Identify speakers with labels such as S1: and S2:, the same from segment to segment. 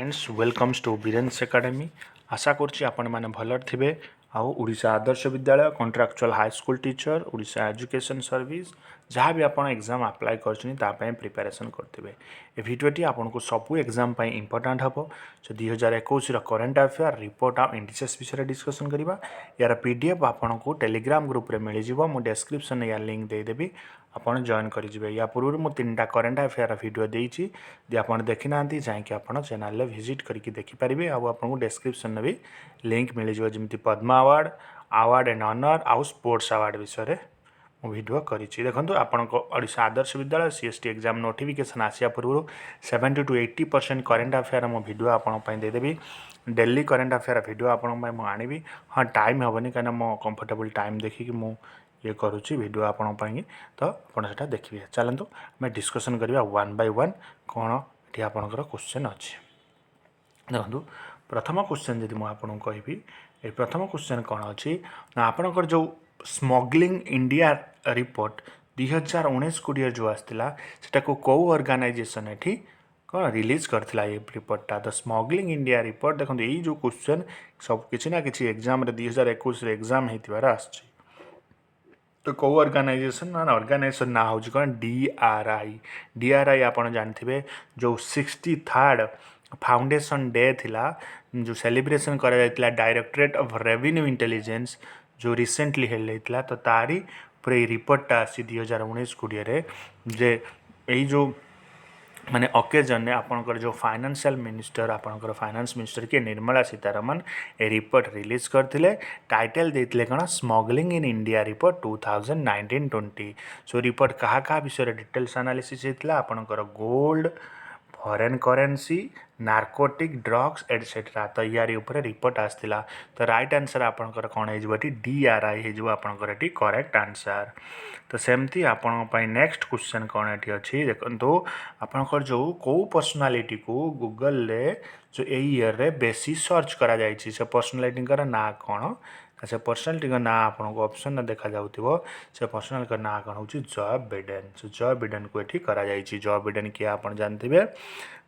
S1: Friends welcomes to Biren's academy आशा करुँच आपण मैंने भलर थे आउ Odisha Adarsha Vidyalaya contractual high school teacher Odisha education service जहाँ भी आप एग्जाम अप्लाई कर प्रिपेरेसन करेंगे ए भिडियोटी आपको सबू एग्जाम इंपोर्टाट हम सो 2021 करेन्ट अफेयर रिपोर्ट आउ इंडिसेस विषय डिस्कसन करवा यार पीडीएफ आपको टेलीग्राम ग्रुप रे मिल जाव मुझे डिस्क्रिप्शन यार लिंक देदेवी आपड़ जॉइन करेंगे या पूर्व मुझे 3टा करेन्ट अफेयर वीडियो देती जी आप देखी ना जाकि आप चैनल विजिट करके देखिपारे आपको डिस्क्रिप्शन भी लिंक मिल जाव जमी Padma award award and honour आउ स्पोर्ट्स अवार्ड विषय मु वीडियो करिछि देखंतु आपनको ओडिशा आदर्श विद्यालय सीएसटी एग्जाम नोटिफिकेशन आसिया पूर्व 70 to 80% करेन्ट अफेयर मो वीडियो आपन पई दे देबी डेली करेन्ट अफेयर वीडियो आपन पई मु आनिबी हां टाइम हेबनी काना मो कंफर्टेबल टाइम देखि कि मु ये करूछि वीडियो आपन पई तो आपन सेटा देखिबे चलंतु मैं डिस्कशन करबा वन बाय वन कोन एठी आपनकर क्वेश्चन अछि देखंतु प्रथम क्वेश्चन जदि मु आपन कहबी ए प्रथम क्वेश्चन कोन अछि ना आपनकर जो स्मगलिंग इंडिया रिपोर्ट 2019-20 जो आसला सेटा को कौ ऑर्गेनाइजेशन एठी कौन रिलीज करथिला ये रिपोर्टटा द स्मगलिंग इंडिया रिपोर्ट देखो यही जो क्वेश्चन सब किसी ना किसी एग्जाम रे 2021 रे एग्जाम हेतिबार आछि तो कौ ऑर्गेनाइजेशन ना ऑर्गेनाइजेशन ना हो कौन डीआरआई आपन जानथिबे जो 63rd फाउंडेशन डे थिला जो सेलिब्रेशन करा जायतिला डायरेक्टरेट ऑफ रेवेन्यू इंटेलिजेंस जो रिसेंटली हेल्ड होता तो तारी पूरे रिपोर्टा आसी 2019-20 जे यही जो माने ओकेजन ने आपनकर जो फाइनेंशियल मिनिस्टर आपनकर फाइनेंस मिनिस्टर के निर्मला सीतारमन ए रिपोर्ट रिलीज करथिले टाइटल देथिले कना smuggling in India report 2019-20 so report कहा कहा विषय डिटेल्स एनालिसिस हेतला आपनकर gold foreign currency narcotic drugs etcetera तो यार ऊपर रिपोर्ट आसला तो राइट आंसर आपनकर कौन हो डीआरआई हो आपनकर एटी करेक्ट आंसर तो सेमती आपण नेक्स्ट क्वेश्चन कौन एटी अच्छी देखो आपनकर जो कौ पर्सनालिटी को गूगल रे जो ए ईयर रे बेसी सर्च करा जायछि से पर्सनालिटी ना कौन से पर्सनालिटी ना आपको ऑप्शन देखा जाउथिबो से पर्सनाल का ना कौन होची जॉ बिडेन सो जॉ बिडेन को एठी करा जायछि जॉ बिडेन किए आप जानथिबे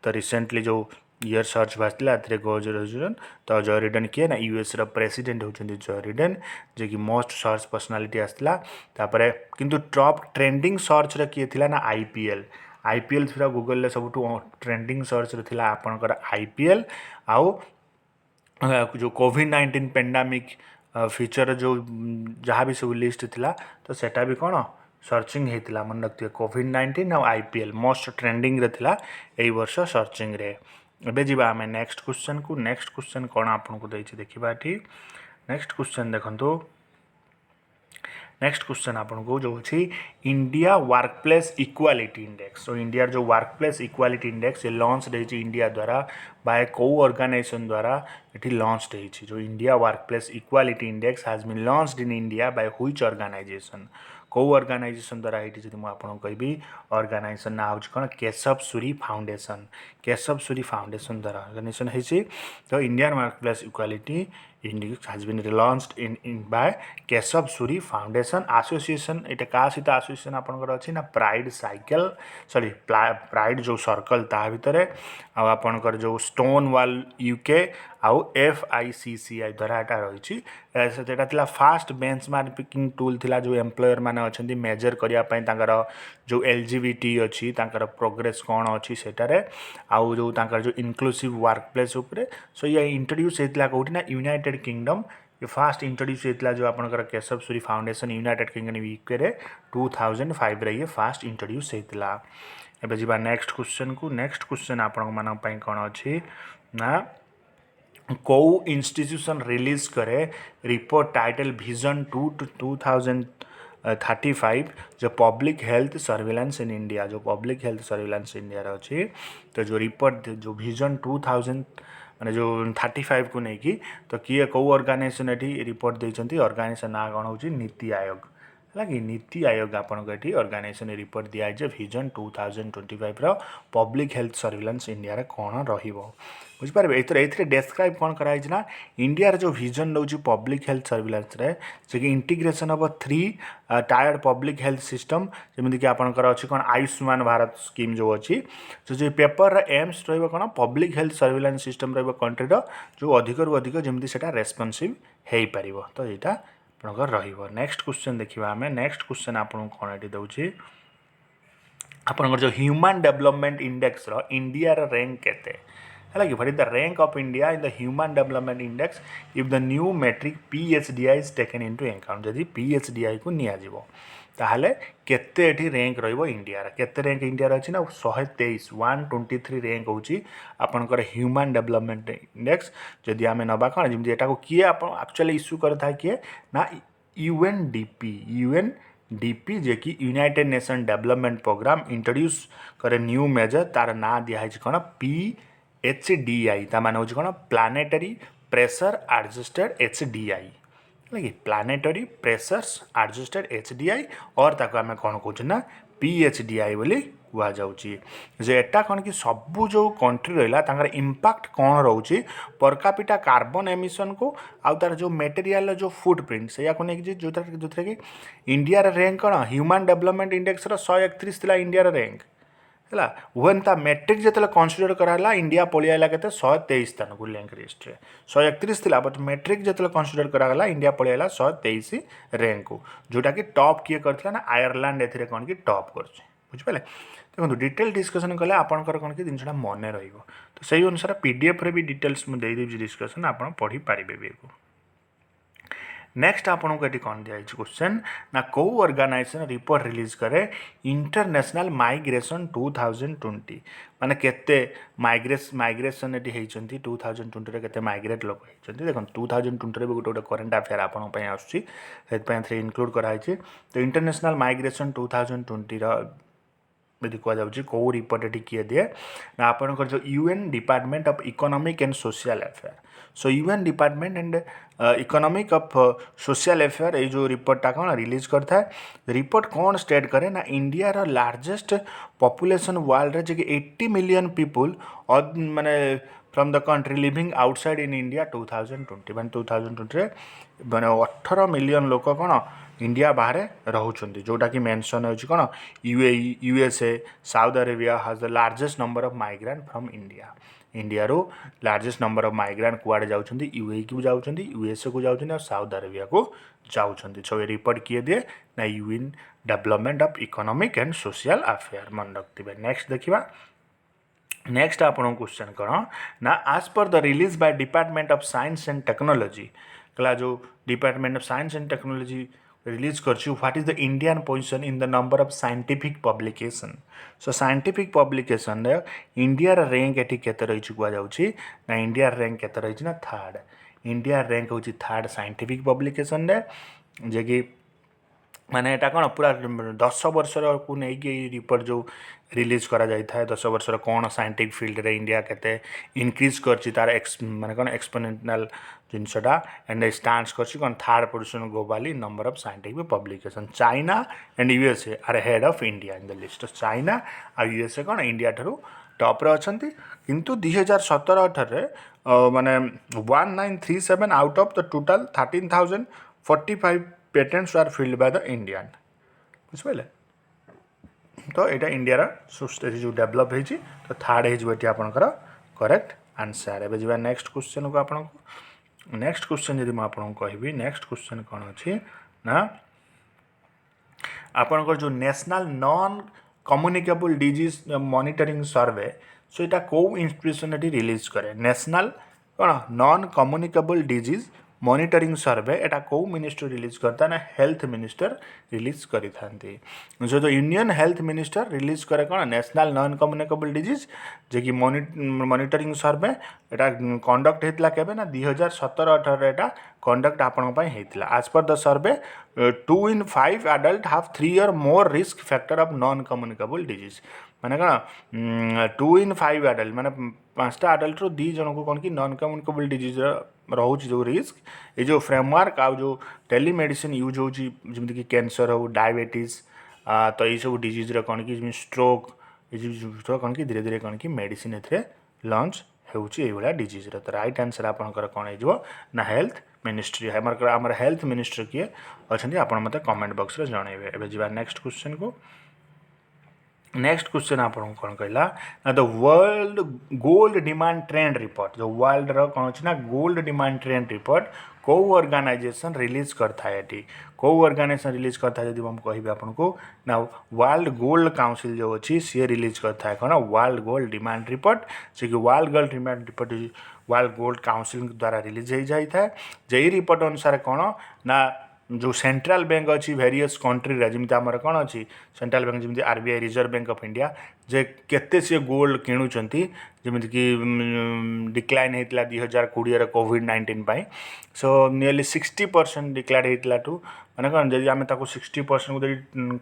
S1: तो रिसेंटली जो ईयर सर्च बास्तिला एथरे गोजरजन तो जॉ बिडेन किए ना यूएस रा प्रेसिडेंट होचंदी जॉ बिडेन जे कि मोस्ट सर्च पर्सनालिटी आस्तिला तापरे किंतु टॉप ट्रेंडिंग सर्च रे किए थिला ना आईपीएल थिला गूगल ले सबटू ट्रेंडिंग सर्च रे थिला आपनकर आईपीएल आउ जो कोविड-19 पेंडेमिक फीचर जो जहाँ भी सब लिस्ट थिला तो सेटा भी कौन सर्चिंग होता मन रखिए कोविड-19 और आईपीएल मोस्ट ट्रेंडिंग रे थिला एई वर्ष सर्चिंग रे एबे जीवा आमे नेक्स्ट क्वेश्चन कौन आपको देछि देखिबा एठी नेक्स्ट क्वेश्चन देखंतु नेक्स्ट क्वेश्चन आपको जो अच्छी India work place equality index so India जो वर्क प्लेस इक्वालिटी इंडेक्स ये लॉन्च रही इंडिया द्वारा बाय कौ ऑर्गेनाइजेशन द्वारा ये लॉन्च रही जो India work place equality index has been launched in India by which organisation कौ ऑर्गेनाइजेशन द्वारा ये जी मुझे कहबी ऑर्गेनाइजेशन ना हूँ कौन केशव सूरी फाउंडेशन द्वारा ऑर्गेनाइजेशन है तो Indian work place equality index has been launched in by Keshav Suri foundation association ये क्या सहित एसोसिएशन आपंकर अच्छी ना प्राइड साइकिल सॉरी प्राइड जो सर्कल ता भितर आपंकर जो स्टोन वॉल यूके आउ FICCI द्वारा यहाँ रही फास्ट बेंचमार्किंग टूल थिला जो एम्प्लॉयर माने अच्छे मेजर करने जो LGBT अच्छी प्रोग्रेस कौन अच्छी सेटारे आउ जो जो इनक्लूसिव वर्क प्लेस उपरे सो ये इंट्रोड्यूस होता कौटी ना यूनाइटेड किंगडम ये फास्ट इंट्रोड्यूस होता जो आपनकर Keshav Suri foundation United kingdom UK 2005 रे ये फास्ट इंट्रोड्यूस होता एबे जीवा नेक्स्ट क्वेश्चन आपण मन पई कोन अछि ना कौ इंस्टीट्यूशन रिलीज करे रिपोर्ट टाइटल विजन 2035 जो public health surveillance in India जो पब्लिक हेल्थ सर्विलांस इंडिया अच्छी तो जो रिपोर्ट जो विजन 2000 माने जो 35 को लेकिन तो किए कौ ऑर्गेनाइजेशन ये रिपोर्ट देइछंती ऑर्गेनाइजेशन ना कौन होची नीति आयोग है कि नीति आयोग आपको ये ऑर्गेनाइजेशन रिपोर्ट दिखाई vision 2025 public health surveillance India कौन रहिबो बुझिपारे एथरे डेस्क्राइब कौन कराई ना इंडिया जो विजन रोचे पब्लिक हेल्थ सर्विलांस रे जे कि integration of 3 tiered public health system जमीक आपंकर अच्छी कौन आयुष्मान भारत स्कीम जो अच्छी जो पेपर एम्स रहा पब्लिक हेल्थ सर्विलांस सिस्टम कंट्रीर जो अधिक रु अधिक जमी से रेस्पॉन्सिव हो पार तो यहाँ आपंकर नेक्स्ट क्वेश्चन देखा आम नेक्स्ट क्वेश्चन आपको कौन ये दूसरी आपंकर जो human development index India rank केते है कि what is the rank of India in the human development index if the new metric PHDI is taken into account जदि PHDI को नियाजिवो ताहले केते एठी रैंक रहिबो इंडिया केते रैंक इंडिया अछि ना 123 123 रैंक होची आपनकर ह्यूमन डेवलपमेंट इंडेक्स जदि आमे नबा कोन जेमि एटा को किए आपन एक्चुअली इश्यू करथा किए ना UNDP जे कि United Nation development programme introduce करे न्यू मेजर तार ना दिया है कौन PHDI ता माने होची कौन प्लानेटरी प्रेशर एडजस्टेड HDI है कि प्लानेटरी प्रेशर्स एडजस्टेड HDI और ताको आमे कौन कहूँ ना PHDI बोली कह जाऊँगी जे एटा कौन कि सबू जो कंट्री रहा तांकर इम्पैक्ट कौन रोचे पर कैपिटा कार्बन एमिशन को आउ तार जो मटेरियल जो फुटप्रिंट से को लेकिन जो कि इंडिया रैंक कौन ह्यूमन डेवलपमेंट इंडेक्स 131 था इंडिया रैंक है व्वेन ता मेट्रिक जो कनसीडर कराला इंडिया पलि आला के 123 स्थान को रैंक लिस्ट रे 131 था बट मेट्रिक जो कनसीडर कराला इंडिया पलि आला 123 रैंक को जोटा कि टॉप किए करथिला ना आयरलैंड एथिरे कौन कि टॉप करछे बुझिपाले देखो डिटेल डिस्कसन कले आपंकर कौन कि जिनसा मन रहिबो तो सही अनुसार PDF रे भी डिटेल्स मु दे देबी डिस्कसन आपन पढ़ी पारिबे बेको नेक्स्ट आपन को एटी कौन दिया क्वेश्चन ना को ऑर्गेनाइजेशन रिपोर्ट रिलीज करे इंटरनेशनल माइग्रेशन 2020 माने केते माइग्रेशन एटी हेचंती 2020 रे केते माइग्रेट लोक हेचंती देखन 2020 रे गोटे करंट अफेयर आपन पय आछी सेत पय थ्रे इंक्लूड करा हेची तो इंटरनेशनल माइग्रेशन 2020 रा यदि कह जाऊँगी कौ रिपोर्ट ये किए दिए ना आपंकर जो UN department of economic and social affair so UN department and economic of social affair ये जो रिपोर्टा कौन रिलीज करता है रिपोर्ट कौन स्टेट करे ना इंडिया रो लार्जेस्ट पॉपुलेशन वर्ल्ड रे जे 80 मिलियन पीपुल और माने from the country living outside in India 2020 माने 2020 रे माने 18 मिलियन लोक कौन इंडिया बाहर रोचे जोटा कि मेंशन होची कौन UAE USA south Arabia has the largest number of migrant from India रो लार्जेस्ट नंबर ऑफ माइग्रेंट कुआडे जाउछंती UAE को जाउछंती USA को जाउछंती और साउथ अरेबिया को जाउछंती सो ये रिपोर्ट किए दिए ना UN development of economic and social affair मन रखिबे नेक्स्ट देखिबा नेक्स्ट आपन क्वेश्चन कौन ना आज पर the release by department of science and technology कला जो department of science and technology release करछु what is the Indian position in the number of scientific publication so scientific publication रे इंडिया रैंक एटी केते रही कह जाउची ना इंडिया रैंक केते रही ना थर्ड इंडिया रैंक होची थर्ड साइंटिफिक पब्लिकेशन रे जे कि माने एटा कौन पूरा 10 वर्ष को नहीं रिपोर्ट जो रिलीज करा जाई था 10 वर्ष कौन साइंटिफिक फील्ड रे इंडिया केते इंक्रीज करची तार माने कौन एक्सपोनेंशियल जिनसटा एंड स्टैंड्स करची कौन third position globally number of scientific publication China and USA are head of India in the list China आ USA कौन इंडिया ठारू टॉप रे अछंती किंतु 2017-18 रे माने 1937 out of the total 13045 patents are filed by the Indian बुझिपाले तो यहाँ इंडिया जो डेवलप होती तो थर्ड होती आपंकर करेक्ट आंसर एवं जी नेक्स्ट क्वेश्चन को आपन नेक्स्ट क्वेश्चन जब मुझे कहबी नेक्स्ट क्वेश्चन कौन अच्छी ना आपंकर जो national non communicable disease monitoring survey so यहाँ कौ इंस्टीट्यूशन रिलीज करे नेशनल कौन non communicable disease monitoring survey एटा कौ मिनिस्टर रिलीज करता ना हेल्थ मिनिस्टर रिलीज करी थांती जो यूनियन हेल्थ मिनिस्टर रिलीज करे कौन नेशनल नॉन कम्युनिकेबल डिजीज जे कि मॉनिटरिंग सर्वे एटा कंडक्ट होता केबे ना 2017-18 एटा कंडक्ट आपण पई हेतिला as per the survey 2 in 5 adult have 3 or more risk factor of non communicable disease माने कौन 2 in 5 adult माने 5टा adult रो 2 जन को कौन कि नॉन कम्युनिकेबल डिजीज रोच जो रिस्क ये जो फ्रेमवर्क आ जो टेलीमेडिसिन यूज हो जमी कि कैंसर हो डायबिटीज तो ये सब डिजीज कौन कि स्ट्रोक ये कौन कि धीरे धीरे कौन कि मेडिसिन ए लॉन्च ହେଉଛି ଏଇଭଳିଆ ଡିଜିଜ୍ର। ତ ରାଇଟ୍ ଆନ୍ସର୍ ଆପଣଙ୍କର କ'ଣ ହେଇଯିବ ନା ହେଲ୍ଥ ମିନିଷ୍ଟ୍ରି। ଆମର ହେଲ୍ଥ ମିନିଷ୍ଟ୍ରି କିଏ ଅଛନ୍ତି ଆପଣ ମୋତେ କମେଣ୍ଟ ବକ୍ସରେ ଜଣାଇବେ। ଏବେ ଯିବା ନେକ୍ସଟ କ୍ୱେଶ୍ଚନକୁ। नेक्स्ट क्वेश्चन आपको कौन कहला ना the world gold demand trend report जो वर्ल्ड रो कौन अच्छी ना गोल्ड डिमांड ट्रेंड रिपोर्ट कौ ऑर्गेनाइजेशन रिलीज करता है ये कौ ऑर्गेनाइजेशन रिलीज करता है जब हम कहि आपको ना वर्ल्ड गोल्ड काउंसिल जो अच्छी सी रिलीज करता है कौन वर्ल्ड गोल्ड डिमांड रिपोर्ट से कि world gold demand report world gold council द्वारा रिलीज हो जाता है जे रिपोर्ट अनुसार कौन ना जो सेंट्रल बैंक अच्छी भेरियस कंट्री जमी आमर कौन अच्छी सेंट्रल बैंक जमी RBI reserve bank of India जे केते सी गोल्ड किणुचंती जमी कि डिक्लाइन होता 2020 कोविड-19 सो नियरली 60% डिक्लाइन होता टू मैंने कौन जब आम 60% को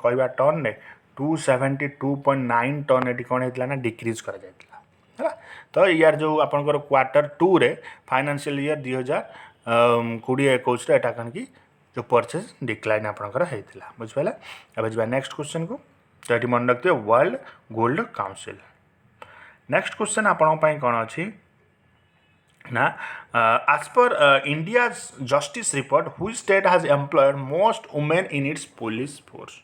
S1: कहवा टन रे 272.9 टन ये कौन होता ना डिक्रीज कर है तो यार जो आपंकर क्वार्टर 2 रे फाइनेंशियल ईयर 2020-21 एटा कौन कि जो परचेज डिक्लाइन आपंकर होता बुझिपारे। अब जा नेक्स्ट क्वेश्चन को तो ये मन रखिए world gold council. Next question आपण कौन अच्छी ना as per India's justice report which state has employed most women in its police force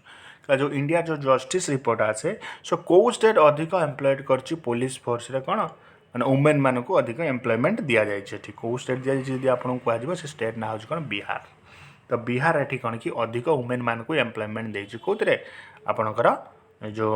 S1: जो इंडिया जो जस्टिस रिपोर्ट आसे सो कौ स्टेट अधिक एम्प्लॉयड करछि पुलिस फोर्स रे कौन माने वुमेन मान को अधिक एम्प्लॉयमेंट दि जाए कौ स्टेट दिया आपको कह से स्टेट ना हूँ कौन बिहार। तो बिहार एटी कौन कि अधिक वुमेन मान को एम्प्लॉयमेंट देछि कौन आपणकर जो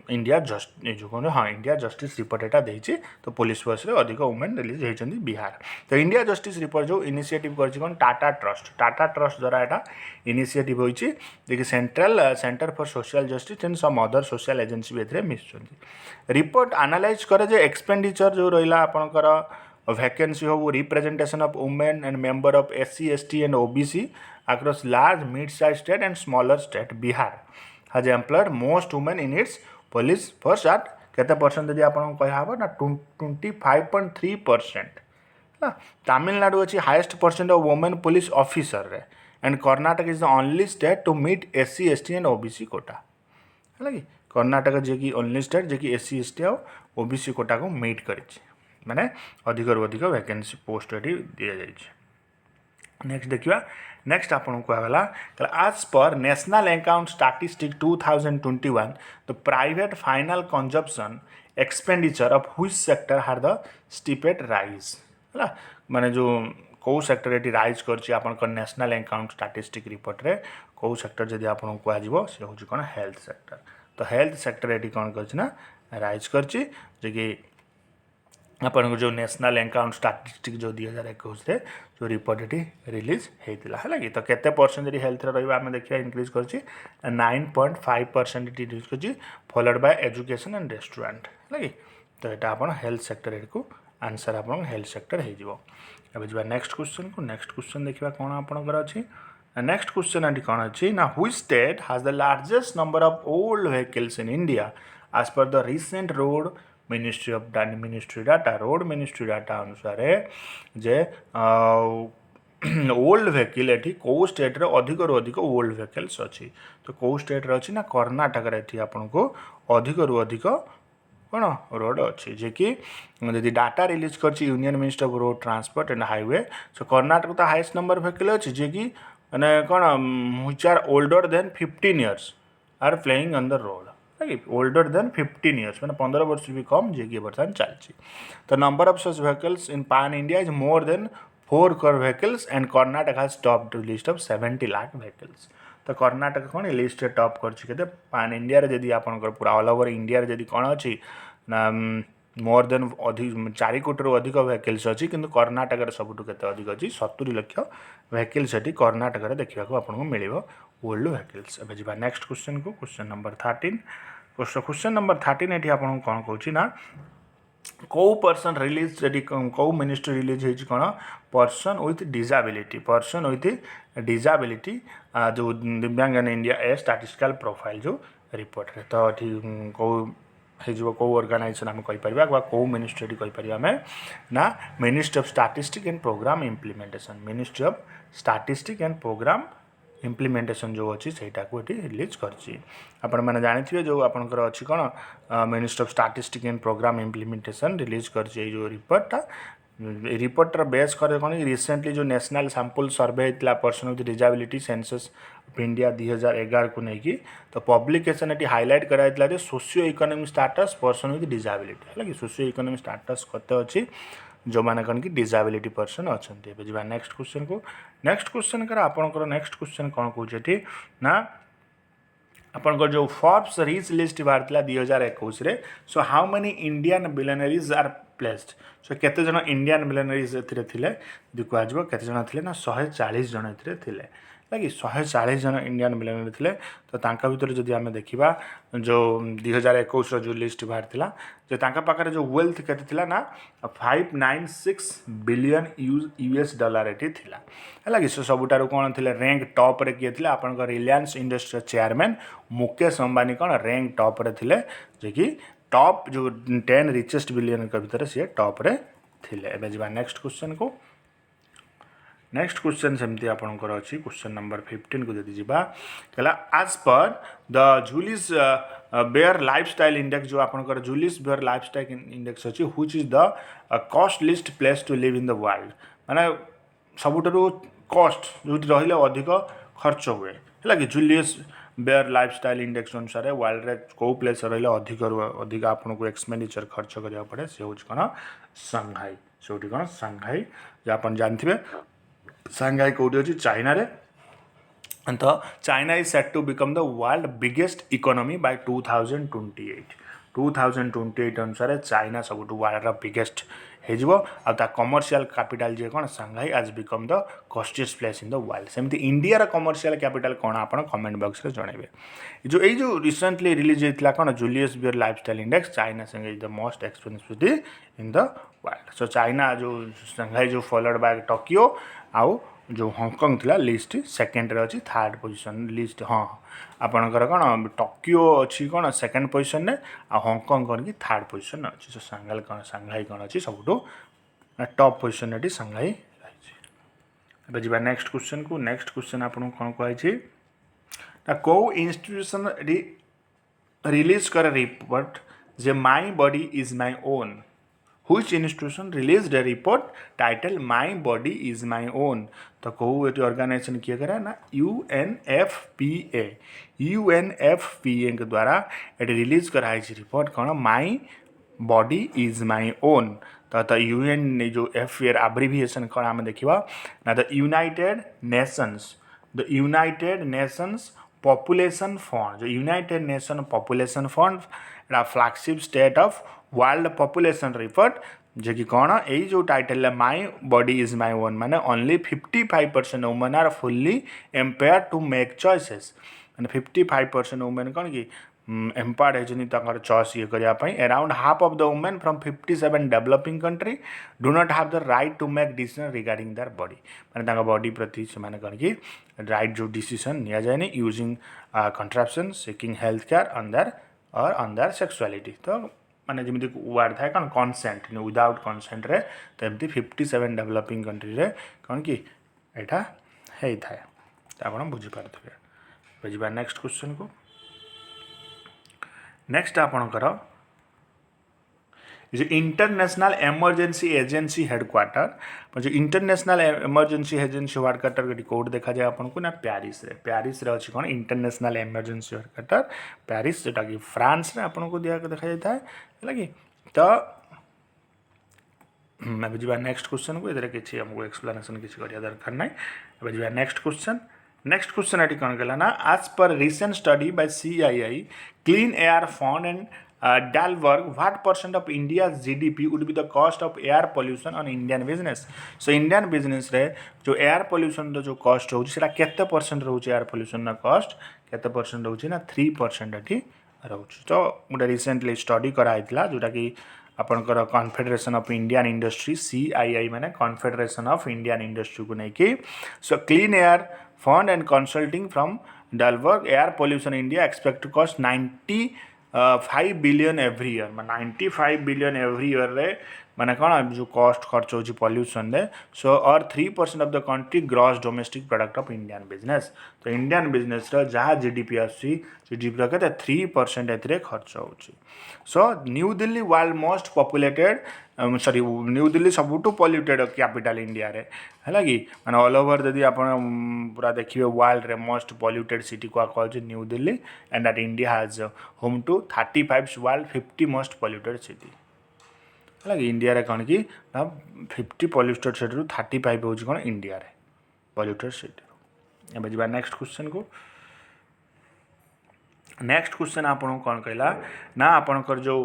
S1: इंडिया जो कौन हाँ इंडिया जस्टिस रिपोर्ट एटा देछि तो पुलिस फोर्स रे अधिक वुमेन रिलीज होती बिहार। तो इंडिया जस्टिस रिपोर्ट जो इनिशिएटिव करछि कौन टाटा ट्रस्ट द्वारा एटा इनिशिएटिव होइछि देखि centre for social justice and some other social agency भी एथरे मिसुछन्ति। रिपोर्ट एनालाइज करे जे एक्सपेंडिचर जो रहिला आपणकर वैकेंसी हो representation of women and member of SC ST and OBC across large mid size state and smaller state Bihar has employed most women in its police force at केते percent यदि आपन कहबो ना 25.3%। ना तमिलनाडु अछि highest percent of women police officer रे and Karnataka is the only state to meet SC ST and OBC quota है कि कर्नाटक जे कि ओनली स्टेट जे कि SC ST और OBC कोटा को मीट करिछि माने अधिक रु अधिक वैकेंसी पोस्ट एटी दिया जाइछि। नेक्स्ट देखिए नेक्स्ट आपन कहला आज पर national account statistic 2021 the private final consumption expenditure of which sector had the steepest rise है माने जो कौ सेक्टर एटी राइज करछि आपन नेशनल अकाउंट स्टैटिस्टिक रिपोर्ट रे कौ सेक्टर जदि आपन कहजिवो से होछि कोन हेल्थ सेक्टर। तो हेल्थ सेक्टर एटी कोन करछि ना राइज करछि जे कि आपन जो नेशनल अकाउंट स्टैटिस्टिक जो 2021 रे जो रिपोर्ट ये रिलीज होता है कि तो केते परसेंट यदि हेल्थ रहा आम देखिए इनक्रीज कर 9.5% इनक्रीज कर followed by education and restaurant है कि तो यहाँ आप हेल्थ सेक्टर को आंसर आप हेल्थ सेक्टर हो। अब जा नेक्स्ट क्वेश्चन को नेक्स्ट क्वेश्चन देखा कौन आपंकर अच्छी नेक्स्ट क्वेश्चन ये कौन अच्छी ना which state has the largest number of old vehicles in India as per the recent road ministry data अनुसार जे ओल्ड व्हीकल ये कौ स्टेट रे अधिक रु अधिक ओल्ड व्हीकल्स अच्छी तो कौ स्टेट रे अच्छी ना कर्नाटक ये आपन को अधिक रु अधिक कौन रोड अच्छी जे कि यदि डाटा रिलीज कर union ministry of road transport and highway सो कर्नाटक तो हाईएस्ट नंबर व्हीकल अच्छी जे कि माने कौन which are older than 15 years are playing on the road older than 15 years मैंने 15 वर्ष भी कम जे कि बर्तमान चलती। तो number of such vehicles in pan India is more than 4 crore vehicles and Karnataka has top list of 70 lakh vehicles. तो कर्नाटक कौन list top कर पैन इंडिया जदि आप पूरा ऑल ओवर इंडिया जदि कौन अच्छी ना मोर देन अधिक 4 कोटी रु अधिक व्हीकल्स अच्छी किंतु कर्नाटक सबुठ के अधिक अच्छी 70 लाख व्हीकल्स ये कर्नाटक देखा आपको मिल ओल्ड व्हीकल्स। अब जा नेक्स्ट क्वेश्चन को क्वेश्चन नंबर 13 क्वेश्चन नंबर 13 ये आपको कौन कहूँ ना कौ पर्सन रिलीज यदि कौ मिनिस्ट्री रिलीज होती कौन पर्सन विथ डिजाबिलिटी जो दिव्यांग in India A statistical profile जो रिपोर्ट रे तो ये कौ कौ ऑर्गेनाइजेशन आम कहीपर कौ मिनिस्ट्री कहीपर आम ना ministry of statistics and programme implementation ministry of statistics and programme implementation जो अच्छी सेटा को ये रिलीज कर मैंने जानी जो आपंकर अच्छी कौन ministry of statistics and programme implementation release कर जो रिपोर्टा रिपोर्टर बेस कर कौन रिसेंटली जो नेशनल सैंपल सर्वे होता person with disability census of India 2011 को लेकिन तो पब्लिकेशन ये हाईलाइट कराइला socio economic status person with disability है कि सोशियो इकोनॉमिक स्टेटस कत अच्छी जो मैंने कौन कि डिजेबिलिटी पर्सन अच्छा जा नेक्स्ट क्वेश्चन को नेक्स्ट क्वेश्चन कर आपंकर नेक्स्ट क्वेश्चन कौन कहे ना आपंकर जो फोर्ब्स रिच लिस्ट बाहर 2021 so how many Indian billionaires are placed so केते जन इंडियन बिलियनरीज थिले कह केते जन थिले ना 140 जन थिले लगे 140 जन इंडियन बिलियनरी थिले तो तांका भितर जदि आमे देखिबा जो 2021 जो लिस्ट बाहर थिला जो तांका पाखरे जो वेल्थ केते थिला ना 596 बिलियन यूएस डॉलर एटी थिला है सो सबुठार कौन थे रैंक टॉप रे किए थे आपन रिलायंस इंडस्ट्री चेयरमैन मुकेश अंबानी कौन रैंक टॉप रे थिले जे कि टॉप जो 10 रिचेस्ट बिलियन के भितर सी टॉप रे थिले एबे जिबा नेक्स्ट क्वेश्चन को नेक्स्ट क्वेश्चन सेमती आपंकर अच्छी क्वेश्चन नंबर 15 को जदि जीवा कहला आज पर the Julius Baer lifestyle index जो आपंकर जूलिस बेयर लाइफस्टाइल इंडेक्स अच्छी which is the costliest place to live in the world माने सबुठारु कॉस्ट जो रहिले अधिक खर्च हुए है कि जूलियस बेयर लाइफस्टाइल इंडेक्स अनुसार वर्ल्ड रे को प्लेस रहिले अधिक अधिक आपन को एक्सपेंडिचर खर्च करिया पड़े से होच कोन संघाई सेठी कोन संघाई जे आपन जानथिबे संघाई कोठी अछि चाइना रे तो China is set to become the world biggest economy by 2028 अनुसार चाइना सबुठ वर्ल्ड रा बिगेस्ट हो कमर्शियल कैपिटल जे कौन संघाई आज become the costliest place in the world सेमती इंडिया कमर्शियल कैपिटल कौन आप कमेंट बॉक्स में जनइबे जो रिसेंटली रिलीज होता कौन Julius Baer lifestyle index China Shanghai the most expensive city in the world so China जो संघाई जो फॉलोड बाय टोक्यो आउ जो हांगकांग थिला लिस्ट सेकेंड रे अच्छी थर्ड पोजिशन लिस्ट हाँ आपणकर कौन टोक्यो अच्छी कौन सेकेंड पोजिशन ने आ हांगकांग कौन कि थर्ड पोजिशन अच्छी सो सांघाई कौन अच्छी सब टॉप पोजिशन ये सांघाई रही जी नेक्स्ट क्वेश्चन को नेक्स्ट क्वेश्चन आपको कौन कही कौ इंस्टीट्यूशन रिलीज कर report J my body is my own Which institution released a report titled My Body Is My Own तो कहू ये ऑर्गेनाइजेशन किए करा ना UNFPA के द्वारा ये रिलीज कराई रिपोर्ट कौन my body is my own तो UN जो FPA एब्रिविएशन कौन आम देखा ना the United Nations population fund जो United Nation population fund flagship state of world population report जे कि कौन यही जो टाइटल है my body is my own माने only 55% women are fully empowered to make choices माने 55% वुमेन कौन कि एम्पायर्ड होती चॉइस ये करने around half of the women from 57 developing country do not have the right to make decision regarding their body माने body प्रति से कौन कि राइट जो डिसीजन नि जाए using contraception seeking health care on their sexuality तो माने जमी वार्ड थाए कौन कनसेंट विदाउट कनसेंट रे तो एमती 57 डेवलपिंग कंट्री रे कौन कि यहाँ होता है तो आप बुझीपारे बुझा नेक्स्ट क्वेश्चन को नेक्स्ट आपणकर जो इंटरनेशनल इमरजेंसी एजेंसी हेडक्वार्टर जो इंटरनेशनल इमरजेंसी एजेंसी हेडक्वार्टर के कोड देखा जाए आपको ना पेरिस रे अच्छी कौन इंटरनेशनल इमरजेंसी हेडक्वार्टर पेरिस जोटा कि फ्रांस रे आपको देखा जाता है कि तो बुझा नेक्स्ट क्वेश्चन को इधर किसी हमको एक्सप्लेनेशन किसी करिया दरकार ना बुझा नेक्स्ट क्वेश्चन ये कौन कहला ना आज पर recent study bye CII clean air fund and Developm what % of India's GDP would be the cost of air pollution on Indian business so Indian business रे जो air pollution जो cost रोचे सेटा केते % रोचे air pollution ना cost केते % रोचे ना 3% एठी रोचे तो गोटे रिसेंटली स्टडी कराइला जोटा कि आपनकर Confederation of Indian Industry CII माने कॉन्फेडरेशन ऑफ इंडियन इंडस्ट्री को नहीं so clean air fund and consulting from Developm air pollution India expect to cost 5 billion every year 95 billion every year रे माने कौन जो कॉस्ट खर्च हो पॉल्यूशन रे सो और 3% of the country gross domestic product of Indian business तो Indian business रो जहाँ जीडीपी आसी जीडीपी के 3% एथिरे खर्च होची so new Delhi world most populated sorry new Delhi सबुठू पॉल्यूटेड कैपिटल इंडिया रे है कि मैंने ऑल ओवर यदि आप पूरा देखिए वर्ल्ड रे मोस्ट पॉल्यूटेड सिटी को call New Delhi and that India has home to 35 world 50 most polluted city है कि इंडिया रे कौन कि 50 पॉल्यूटेड सिटी रू 35 होची कौन इंडिया रे पॉल्यूटेड सिटी एबे जबा नेक्स्ट क्वेश्चन को नेक्स्ट क्वेश्चन आपन कौन कहला ना आपनकर जो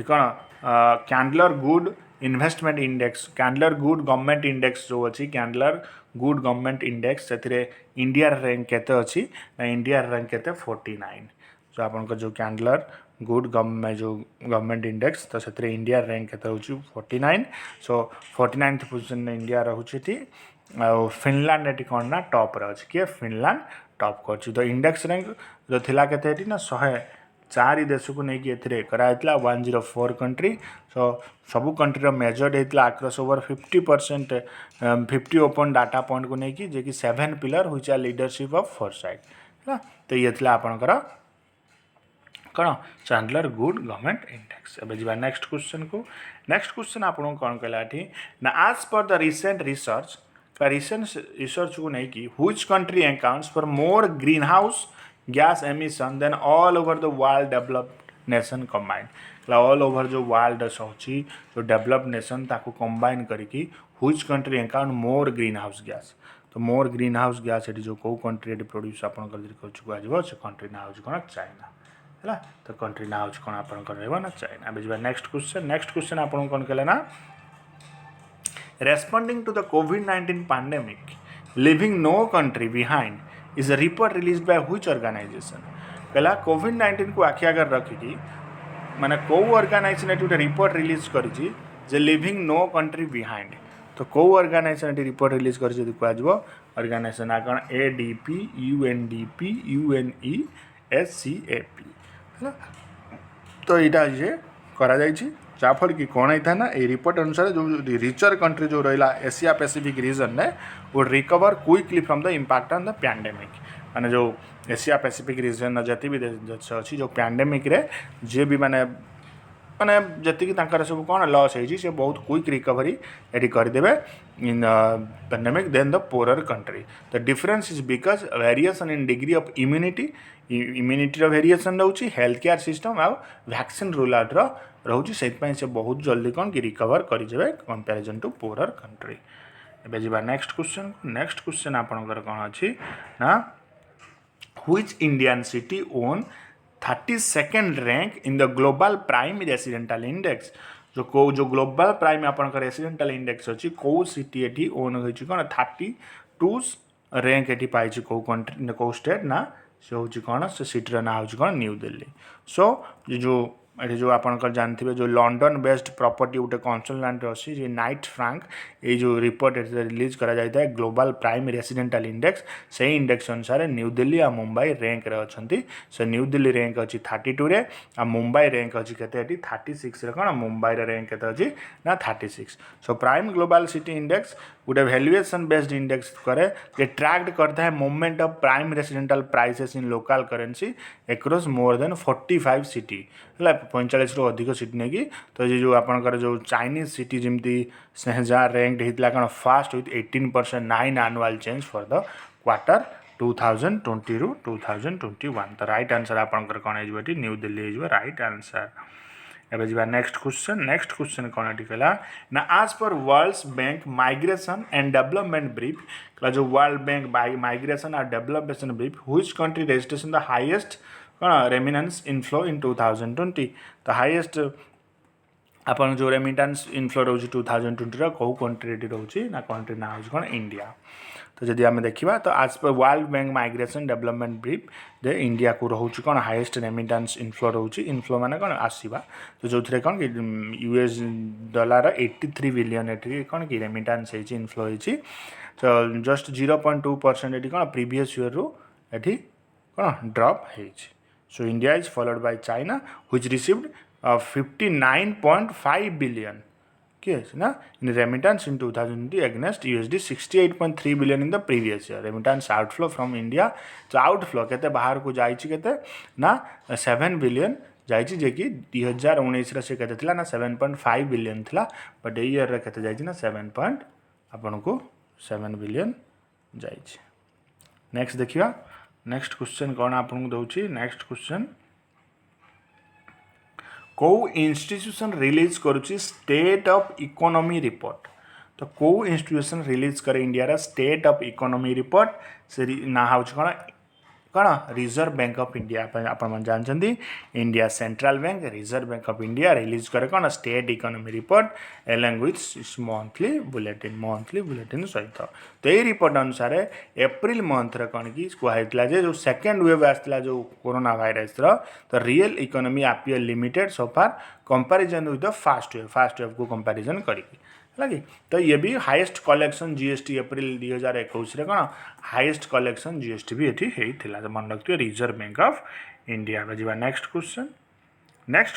S1: कौन Chandler good investment index Chandler good government index जो अच्छी कैंडलर गुड गवर्नमेंट इंडेक्स से इंडिया रैंक केते अच्छी ना इंडिया रैंक केते 49 जो आपनकर जो कैंडलर गुड गवर्नमेंट जो गवर्नमेंट इंडेक्स तो से इंडिया रैंक केते होची 49 सो 49th पोजीशन इंडिया रहउची थी फिनलैंड एटी कौन ना टॉप रे अछि के फिनलैंड टॉप करछि तो इंडेक्स रैंक जो थिला केते ना 104 देश को नहीं कि कराइला 104 कंट्री सो सबू कंट्री मेजर्ड होता across over 50% 50 open data point को लेकिन जे कि 7 पिलर हुई आर लीडरशिप ऑफ फोरसाइट है तो ये थी आपणकर कौन चैंडलर गुड गवर्नमेंट इंडेक्स एबे जीवा नेक्स्ट क्वेश्चन को नेक्स्ट क्वेश्चन आपन कौन कहला थी ना आज पर द रिसेंट रिसर्च को नहीं कि which country accounts for more green house gas emission then all over the world developed nation combined all over जो world अछि जो developed nation ताको combine करके which country account more greenhouse gas तो more greenhouse gas eighty जो को country eighty produce आपन कर कहछु आजबो से country ना होछ कोन चाइना हैला तो country ना होछ कोन आपन कर रहबो ना चाइना बुझबा नेक्स्ट क्वेश्चन आपन कोन कहले ना responding to the COVID-19 pandemic leaving no country behind is a report released by which organization कहला कोविड-19 को आखि आगर रखिकी माने को ऑर्गेनाइजेशन एटी गोटे रिपोर्ट रिलीज करिछि जे लिविंग नो कंट्री बिहाइंड तो को ऑर्गेनाइजेशन एटी रिपोर्ट रिलीज करिछि जदि कहजबो ऑर्गेनाइजेशन आ कोन एडीपी यूएनडीपी यूएनईएससीएपी हैला तो इटा जे करा जाइछि जाफल कि कौन होता ना ये रिपोर्ट अनुसार जो रिचर कंट्री जो रहा एशिया पैसिफिक रीजन ने वो recover quickly from the impact on the pandemic माने जो एशिया पैसिफिक रीजन जति भी देश अच्छी जो पैंडेमिक रे जे भी माने माने जति कि तांकर सब कौन लॉस है से बहुत क्विक रिकवरी एटी करदेवे in pandemic then the poorer country the difference is because variation in degree of immunity variation रोचे हेल्थ केयर सिस्टम आ वैक्सीन रोल आउट रोचे से बहुत जल्दी कौन कि रिकवर करेंगे कंपेरिजन टू पोरर कंट्री एबे जीवा नेक्स्ट क्वेश्चन आपनकर कौन अच्छी ना which Indian city own 32nd rank in the global prime residential index जो ग्लोबल प्राइम आपनकर रेसिडेंटल इंडेक्स अच्छी कौ सिटी एटी ओन होची कौन 32 रैंक एटी पाइछि कौ कंट्री कौ स्टेट ना से हूँ कौन से सिटीर ना हूँ कौन न्यू दिल्ली सो ये जो आपनकर जानते जो लंडन बेस्ड प्रॉपर्टी गोटे कंसल्टेंट अच्छी जे नाइट फ्रैंक ये जो रिपोर्ट रिलीज करा जाता है ग्लोबल प्राइम रेसिडेंटल इंडेक्स से इंडेक्स अनुसार न्यू दिल्ली आ मुंबई रैंक रे अच्छी से न्यू दिल्ली रैंक अच्छी 32 रे आ मुंबई रैंक अच्छी केते 36 रे कौन मुंबई रैंक केते अच्छी ना 36 so prime global city index गोटे वैल्यूएशन बेस्ड इंडेक्स करे ये ट्रैक्ड करता है movement of prime residential prices in local currency across more than 45 city है 45 रू अधिक सिटी नहीं तो ये जो आपनकर जो चाइनीज सिटी जमती स्नेहजा रैंक होता कौन fast with 18% 9 annual change for the quarter 2020 रू 2021 तो राइट आंसर आपनकर कौन है न्यू दिल्ली है राइट आंसर एबे जीवा नेक्स्ट क्वेश्चन कौन कहला ना आज पर world bank migration and development brief जो वर्ल्ड बैंक माइग्रेशन और development brief which country registration the highest कौन रेमिनेंस इनफ्लो इन 2020 तो हाईएस्ट अपन जो रेमिटेंस इनफ्लो रोचे 2020 कौ कंट्री रोचे ना कंट्री ना हूँ कौन इंडिया तो जदि आम देखा तो आज पर world bank migration development brief दे इंडिया को रोचे कौन हाईएस्ट रेमिटेंस इनफ्लो रोचे इनफ्लो माने कौन आसवा तो जो थे कौन कि यूएस डॉलर 83 बिलियन एटी कौन कि रेमिटेंस इनफ्लो होती तो जस्ट 0.2% एटी कौन प्रीवियस ईयर रू एटी कौन ड्रॉप है so India is followed by China which received 59.5 billion Yes, na in remittance in 2020 against USD 68.3 billion in the previous year. Remittance outflow from India. So outflow केते बाहर को जाइछि केते ना 7 billion जाइछि जे कि 2019 रे से केते थिला ना 7.5 billion थिला बट ए ईयर रे केते जाइछि ना 7 पॉइंट आपन को 7 billion जाइछि। नेक्स्ट देखिया नेक्स्ट क्वेश्चन कोन आपन को दउछि नेक्स्ट क्वेश्चन को इंस्टीट्यूशन रिलीज करुच्ची स्टेट ऑफ इकोनॉमी रिपोर्ट तो को इंस्टीट्यूशन रिलीज करे इंडिया रा स्टेट ऑफ इकोनॉमी रिपोर्ट से ना हाउच कौन रिजर्व बैंक ऑफ इंडिया अपन जानते India central bank reserve bank of India release करे कौन state economy report along with monthly bulletin सहित तो ये रिपोर्ट अनुसार एप्रिल मंथ रे कौन कि कहला जे जो सेकेंड वेव आसला जो कोरोना वायरस तो real economy appear limited so far comparison with the fast wave को कंपैरिजन करिकी है तो ये भी हाईएस्ट कलेक्शन जीएसटी एप्रिल 2021 रे कौन हाईएस्ट कलेक्शन जीएसटी भी ये होता मन रखिए रिजर्व बैंक ऑफ इंडिया जी नेक्स्ट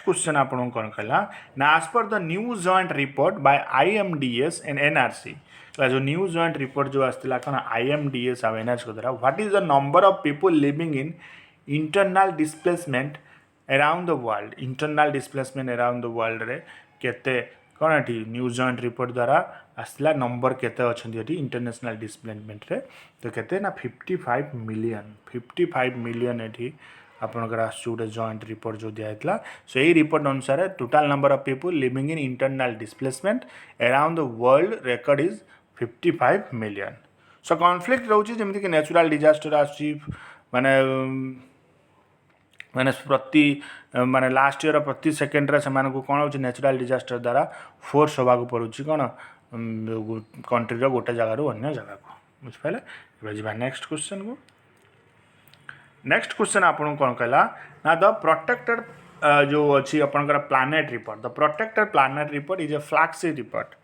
S1: क्वेश्चन आपन कौन कहला ना आज पर the new joint report by IMDS and NRC जो न्यू जॉइंट रिपोर्ट जो आसला कौन आईएमडीएस और एनआरसी द्वारा what is the number of people living in internal displacement around the world internal displacement around the world रे केते कौन ये न्यू जॉइंट रिपोर्ट द्वारा आसला नंबर केते अच्छी इंटरनेशनल डिस्प्लेसमेंट रे तो केते ना 55 मिलियन ये आपनकर आसुटे जॉइंट रिपोर्ट जो दिया सो यही रिपोर्ट अनुसार total number of people living in internal displacement around the world record is 55 million so conflict रोचे जमी कि नेचुरल डिजास्टर आसी माने माने प्रति माने लास्ट ईयर प्रति सेकेंड रे सेमान को कौन हो नेचुरल डिजास्टर द्वारा फोर्स होगा पड़ुची कौन कंट्री रो गोटे जगह अन्य जगह को बुझिपारे जी नेक्स्ट क्वेश्चन आपन कौन कहला ना द प्रोटेक्टेड जो अच्छी आपनकर planet report the protected planet report is a flagship report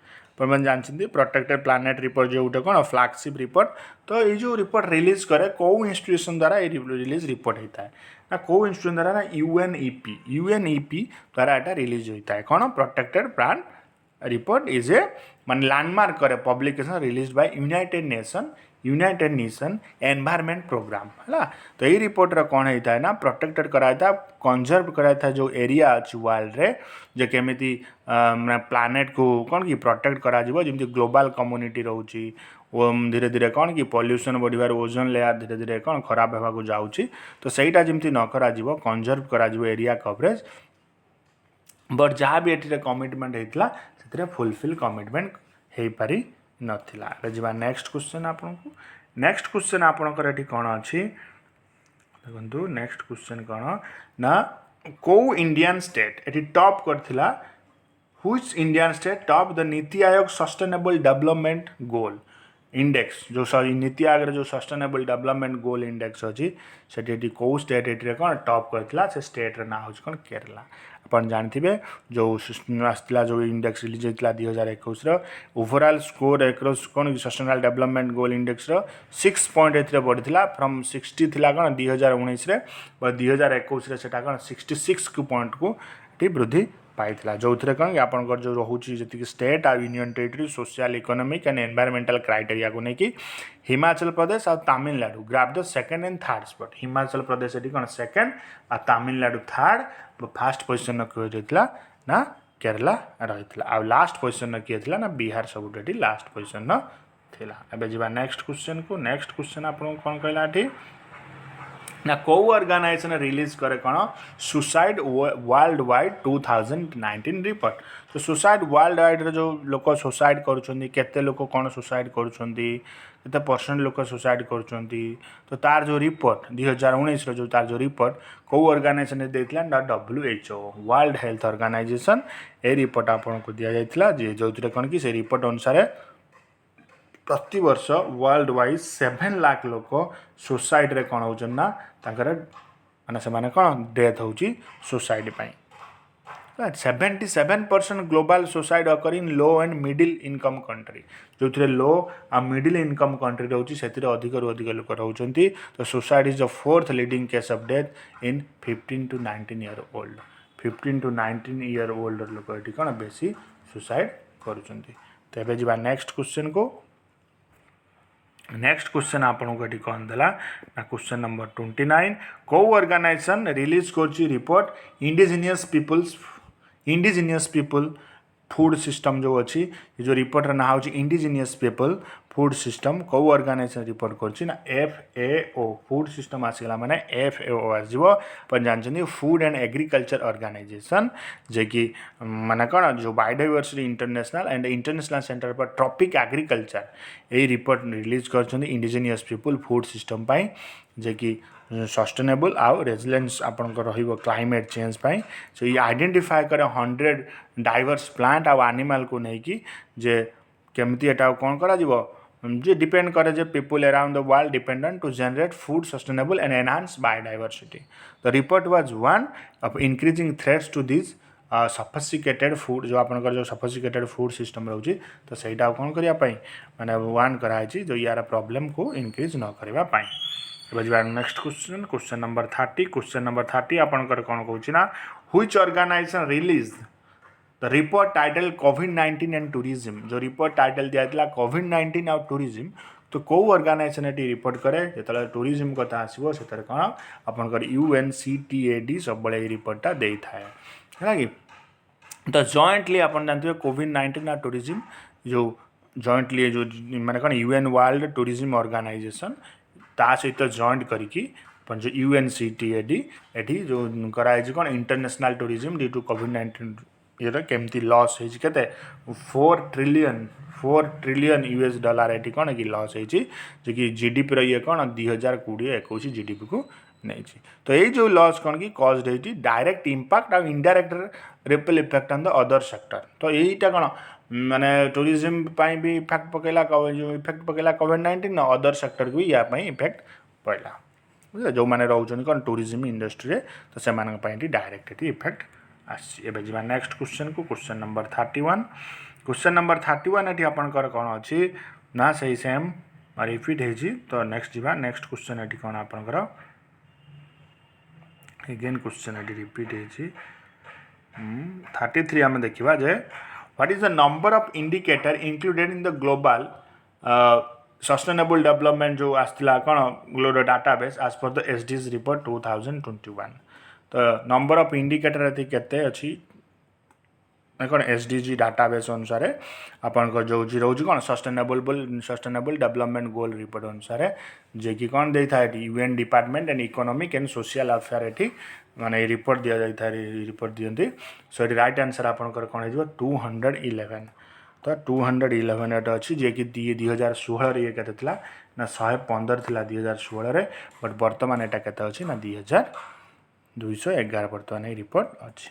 S1: अपन जानते प्रोटेक्टेड प्लानेट रिपोर्ट जो गोटे कौन फ्लैगशिप रिपोर्ट तो ये जो रिपोर्ट रिलीज करे कौ इंस्टीट्यूशन द्वारा ये रिलीज रिपोर्ट होता है ना कौ इंस्टीट्यूशन द्वारा ना यूएनईपी द्वारा यहाँ रिलीज होता है कौन protected plan report is a मान लैंडमार्क करे publication release by United Nation environment programme है तो ये रिपोर्ट रा कौन होता है ना प्रोटेक्टेड कराया था कंजर्व कराया था जो एरिया अच्छी वर्ल्ड रे जो केमिति प्लानेट को कौन कि प्रोटेक्ट करा जिवो जेमति ग्लोबल कम्युनिटी रोची धीरे धीरे कौन कि पॉल्यूशन बढ़िबार ओजोन लेयर धीरे धीरे कौन खराब होगा को जाउची तो सहीटा जेमति न करा जिवो कंजर्व करा जिवो एरिया कवरेज बट जहाँ भी एठी कमिटमेंट होता से फुलफिल कमिटमेंट हो पारि नथिला जी नेक्स्ट क्वेश्चन आपनकर एठी कौन अच्छी देखो नेक्स्ट क्वेश्चन कौन ना को इंडियन स्टेट एठी टॉप करथिला which Indian state top the NITI Aayog sustainable development goal index जो नीति आयोग जो सस्टेनेबल डेवलपमेंट गोल इंडेक्स अच्छी से कौ स्टेट ये कौन टॉप करथिला से स्टेट रा ना हो कौन केरला अपन जानते जो आसला जो इंडेक्स रिलीज होता 2021 ओवरऑल स्कोर एक्रॉस कौन sustainable development goal index 6 point A बढ़ी फ्रॉम 60 थिला कौन 2019 बट 2021 से कौन 66 पॉइंट को वृद्धि पाइला जो थे कौन आपंकर जो रोचे जी state uh union territory social economic and environmental criteria को लेकिन हिमाचल प्रदेश और Tamil Nadu graph the second and third spot Himachal Pradesh ये कौन सेकेंड और तमिलनाडु थर्ड फास्ट पोजिशन किए ना केरला रही आ लास्ट पोजिशन किए ना बिहार सब लास्ट पोजिशन थी जी नेक्स्ट क्वेश्चन आप कौन कहला ना को ऑर्गेनाइजेशन रिलीज करे कौन सुसाइड वर्ल्ड वाइड 2019 रिपोर्ट तो सुसाइड वर्ल्ड वाइड जो लोक सुसाइड करुँच केते लोक कौन सुसाइड करुँच परसेंट लोक सुसाइड करुँच तो तार जो रिपोर्ट 2019 जो तार जो रिपोर्ट को ऑर्गेनाइजेशन देता ना WHO वर्ल्ड हेल्थ ऑर्गेनाइजेशन ये रिपोर्ट आपको दि जाता जो कौन कि से रिपोर्ट अनुसार प्रति वर्ष वर्ल्ड वाइज 7 लाख लोक सुसाइड रे कौन होचन ना माने से माने कौन डेथ होची suicide pi 77% global suicide occur in low and middle income country जो थे लो आ मिडिल इनकम कंट्री रोची से अधिक लोक रोचंती तो suicide is the 4th leading case of death in 15 to 19 year old 15 to 19 year old लोक ये कौन बेसी सुसाइड करुचंती। तेबे जिबा नेक्स्ट क्वेश्चन को। नेक्स्ट क्वेश्चन आपन को कौन देला ना क्वेश्चन नंबर 29 को ऑर्गेनाइजेशन रिलीज करची report indigenous people food system जो अच्छी ये जो रिपोर्ट ना हूँ इंडिजिनियस पीपल फूड सिस्टम को ऑर्गेनाइजेशन रिपोर्ट करची ना FAO फूड सिस्टम आसीगला माने FAO आसीबो अपन जानछनी फूड एंड एग्रीकल्चर ऑर्गेनाइजेशन जे कि माने कोन जो biodiversity international and international centre for tropic agriculture ए रिपोर्ट रिलीज करछनी इंडिजिनियस पीपल फूड सिस्टम पाई जे कि सस्टेनेबल आउ रेजिलेंस आपन को रहिबो क्लाइमेट चेंज पाई सो ये आइडेंटिफाई करे 100 डाइवर्स प्लांट आउ एनिमल को नहीं कि जे केमती एटा कोन करा जीवो जे डिपेंड करे जे people around the world dependent to generate food sustainable and enhance biodiversity the report was one of increasing threats to this sophisticated food जो आपन जो सफिस्टिकेटेड फूड सिस्टम रहउची तो सेटा कोन करिया पाई माने वन कराइची जो यार प्रॉब्लम को इंक्रीज न करबा पाई। नेक्स्ट क्वेश्चन क्वेश्चन नंबर 30 आपन कौन कहूँ ना which organisation release the report title कोविड-19 एंड टूरिज्म जो रिपोर्ट टाइटल दिया कोविड-19 और टूरिज्म तो कौ ऑर्गेनाइजेशन ये रिपोर्ट करे जो टूरिज्म कथा आसो से कौन आपनकर UNCTAD सब बड़े रिपोर्टा दे थाए है कि तो जॉइंटली अपन जानते कोविड-19 और टूरिज्म जो जॉइंटली जो माने कौन UN वर्ल्ड टूरिज्म ऑर्गेनाइजेशन ता सहित जॉइंट करिकी जो UNCTAD एठी जो कराई कौन इंटरनेशनल टूरिज्म ड्यू टू कोविड-19 ये केमती लॉस है केते 4 ट्रिलियन US डॉलर एटी कौन कि लॉस है जो कि GDP रो ये कौन 2020-21 GDP को नहीं तो ये जो लॉस कौन की कॉज्ड है डायरेक्ट इंपैक्ट और indirect ripple effect on the other sector तो यहीटा कौन माने टूरिज्म पाई भी इफेक्ट पकेला जो इफेक्ट पकेला कोविड-19 ना अदर सेक्टर को या पाई इफेक्ट पड़ला बुझे जो माने रहउछन कौन टूरिज्म इंडस्ट्री तो से मानन पाई डायरेक्ट इफेक्ट आसी एबे जिबा नेक्स्ट क्वेश्चन को क्वेश्चन नंबर 31 एटी आपनकर कौन अच्छी ना सही सेम रिपीट है तो नेक्स्ट जिबा नेक्स्ट क्वेश्चन एटी कौन आपनकर अगेन क्वेश्चन एटी रिपीट है 33 आम देखा जे what is the number of indicator included in the global sustainable development जो आसला कौन global database as per the SDGs report 2021 तो नंबर ऑफ इंडिकेटर ये केते अच्छी कौन SDG डाटाबेस अनुसार आपन जो रोज कौन सस्टेनेबल डेवलपमेंट गोल रिपोर्ट अनुसार जे कि कौन दे था UN department and economic and social affair eighty माने रिपोर्ट दिया जाई था रिपोर्ट दियंती सो एटी राइट आंसर आपनकर कौन हो 211 तो 211 एटा अच्छी जे कि 2016 रे केते थिला ना 115 थिला 2016 रे बट वर्तमान एटा केते अछि ना 2211 वर्तमान ए रिपोर्ट अछि।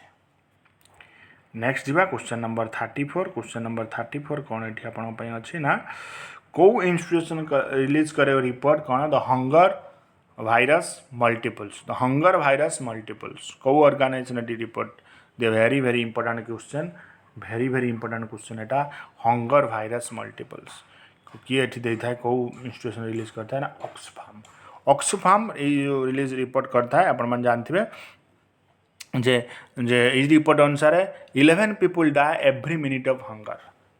S1: नेक्स्ट जीवा क्वेश्चन नंबर 34 कौन एठी आपन पई अछि ना को इंस्टीट्यूशन रिलीज करे रिपोर्ट कौन द हंगर वायरस मल्टीपल्स को ऑर्गेनाइजेशन डी रिपोर्ट दे very important question very important question एटा हंगर वायरस मल्टीपल्स किए एठी देता है को इंस्टीट्यूशन रिलीज करता है ना ऑक्सफार्म ये रिलीज रिपोर्ट करता है अपन मन जानथिबे जे इस रिपोर्ट अनुसार 11 people die every minute of hunger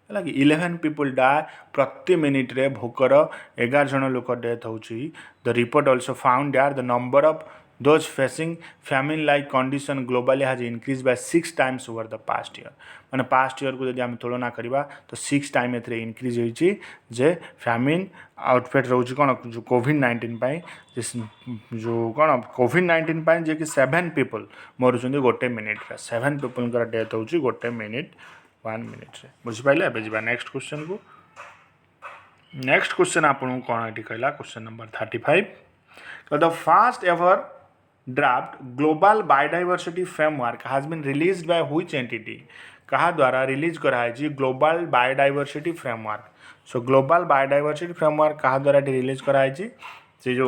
S1: है कि 11 पीपल डाई प्रति मिनिट रे भोकर 11 जन लोक डेथ होची the report also found that the number of those facing famine like condition globally has increase by 6 times over the past year माने past year को यदि आम तुलना करवा तो 6 टाइम एथरे इंक्रीज होईची जे फैमिन आउटफिट रोज कौन जो कोविड-19 पाई जो कौन कोविड-19 पाई जे कि 7 पीपल मरुचंदी गोटे मिनिट रे 7 पीपल का डेथ होची गोटे मिनिट 1 मिनिट रे बुझि पाइले एबे जिबा नेक्स्ट क्वेश्चन को नेक्स्ट क्वेश्चन आपन कोन एटी कहला क्वेश्चन नंबर 35 तो the first ever draft global biodiversity framework has been released by which entity कहा द्वारा रिलीज कराई global biodiversity framework so global biodiversity framework कहा द्वारा रिलीज कराई से जो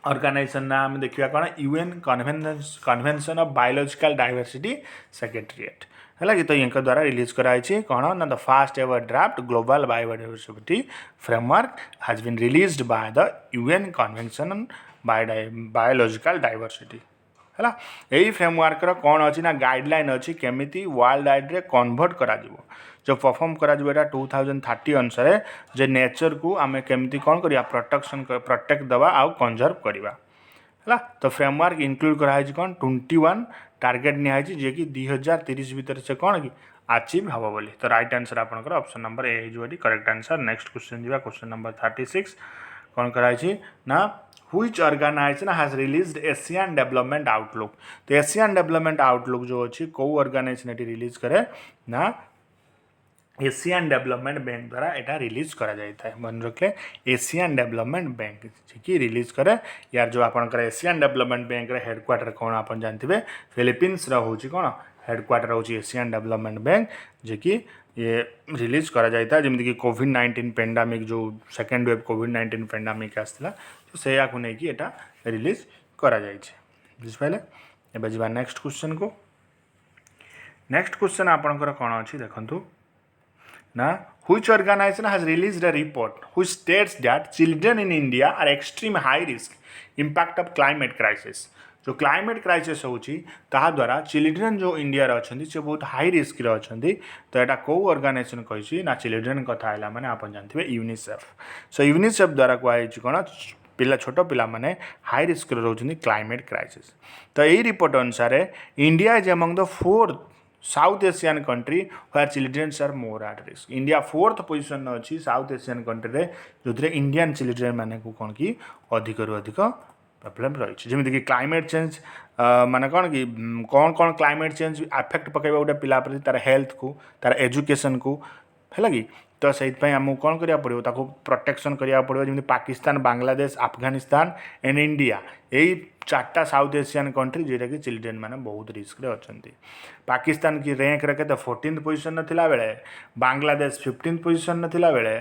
S1: ऑर्गेनाइजेशन नाम देखिए कौन UN convention of biological diversity secretariat है कि तो इनका द्वारा रिलीज कराई कौन ना the first ever draft global biodiversity framework has been released by the UN convention biological diversity है यही फ्रेमवर्क कौन अच्छी ना गाइडलाइन अच्छी केमिति वर्ल्ड वाइड रे कन्वर्ट करा जो परफॉर्म करा जो 2030 अनुसार जे नेचर को आम केमती कौन करिया प्रोटेक्ट दवा आउ कंजर्व करवा है। तो फ्रेमवर्क इनक्लूड कराई कौन 21 टार्गेट निहाई जे कि 2030 भितर से कौन कि अचीव हम बोली। तो राइट आंसर आपंकर ऑप्शन नंबर ए हो करेक्ट आंसर। नेक्स्ट क्वेश्चन जी क्वेश्चन नंबर 36 कौन कराई ना which organisation has released Asian development outlook. तो एशियन डेवलपमेंट आउटलुक जो अच्छी कौ ऑर्गेनाइजेशन ये रिलीज करे ना एशियन डेवलपमेंट बैंक द्वारा यहाँ रिलीज करा जाता है। मन रखले एशियन डेवलपमेंट बैंक कि रिलीज करे यार जो आपंकर एशियन डेवलपमेंट बैंक हेडक्वार्टर कौन आप जानते फिलिपीन्स हूँ कौन हेडक्वार्टर हूँ एशियन डेवलपमेंट बैंक जे कि ये रिलीज करा जाता है जमीक कोविड-19 पेंडामिक जो सेकेंड वेव कोविड-19 पेंडामिक आसला तो से नहीं यहाँ रिलीज करा जाए बुझिपारे। एवं जी नेक्स्ट क्वेश्चन को नेक्स्ट क्वेश्चन आपंकर कौन अच्छी देखु ना which organization has released a report which states that children in India are extreme high risk impact of climate crisis। जो क्लाइमेट क्राइसिस होची ताहा द्वारा चिल्ड्रेन जो इंडिया रे अछंती से बहुत हाई रिस्क रे अछंती। तो एटा को ऑर्गेनाइजेशन कहिछि ना चिल्ड्रेन कथा आइला माने आपण जानथिबे यूनिसेफ। सो यूनिसेफ द्वारा कहैछि कोन पिला छोट पिला माने हाई रिस्क रे रहउछंती क्लाइमेट क्राइसिस। तो एही रिपोर्ट अनुसार India is among the 4th South Asian country where children's are more at risk. India 4th position अच्छी साउथ एशियन कंट्री रे जो इंडियन चिल्ड्रेन माने को कौन कि अधिक रु अधिक प्रॉब्लम रही जमीक कि क्लाइमेट चेंज माने कौन कि कौन कौन क्लाइमेट चेंज अफेक्ट पकेबा गोटे पिला प्रति तार हेल्थ को तार एजुकेशन को है कि। तो से आमको कौन करा पड़ो ताको प्रोटेक्शन करा पड़ो जमी पाकिस्तान बांग्लादेश अफगानिस्तान एंड इंडिया यही 4टा साउथ एशियन कंट्री जोटा कि चिल्ड्रेन माने बहुत रिस्क रे अछंती। पाकिस्तान की रैंक रे केते 14th पोजीशन नथिला बेले बांग्लादेश 15th पोजीशन नथिला बेले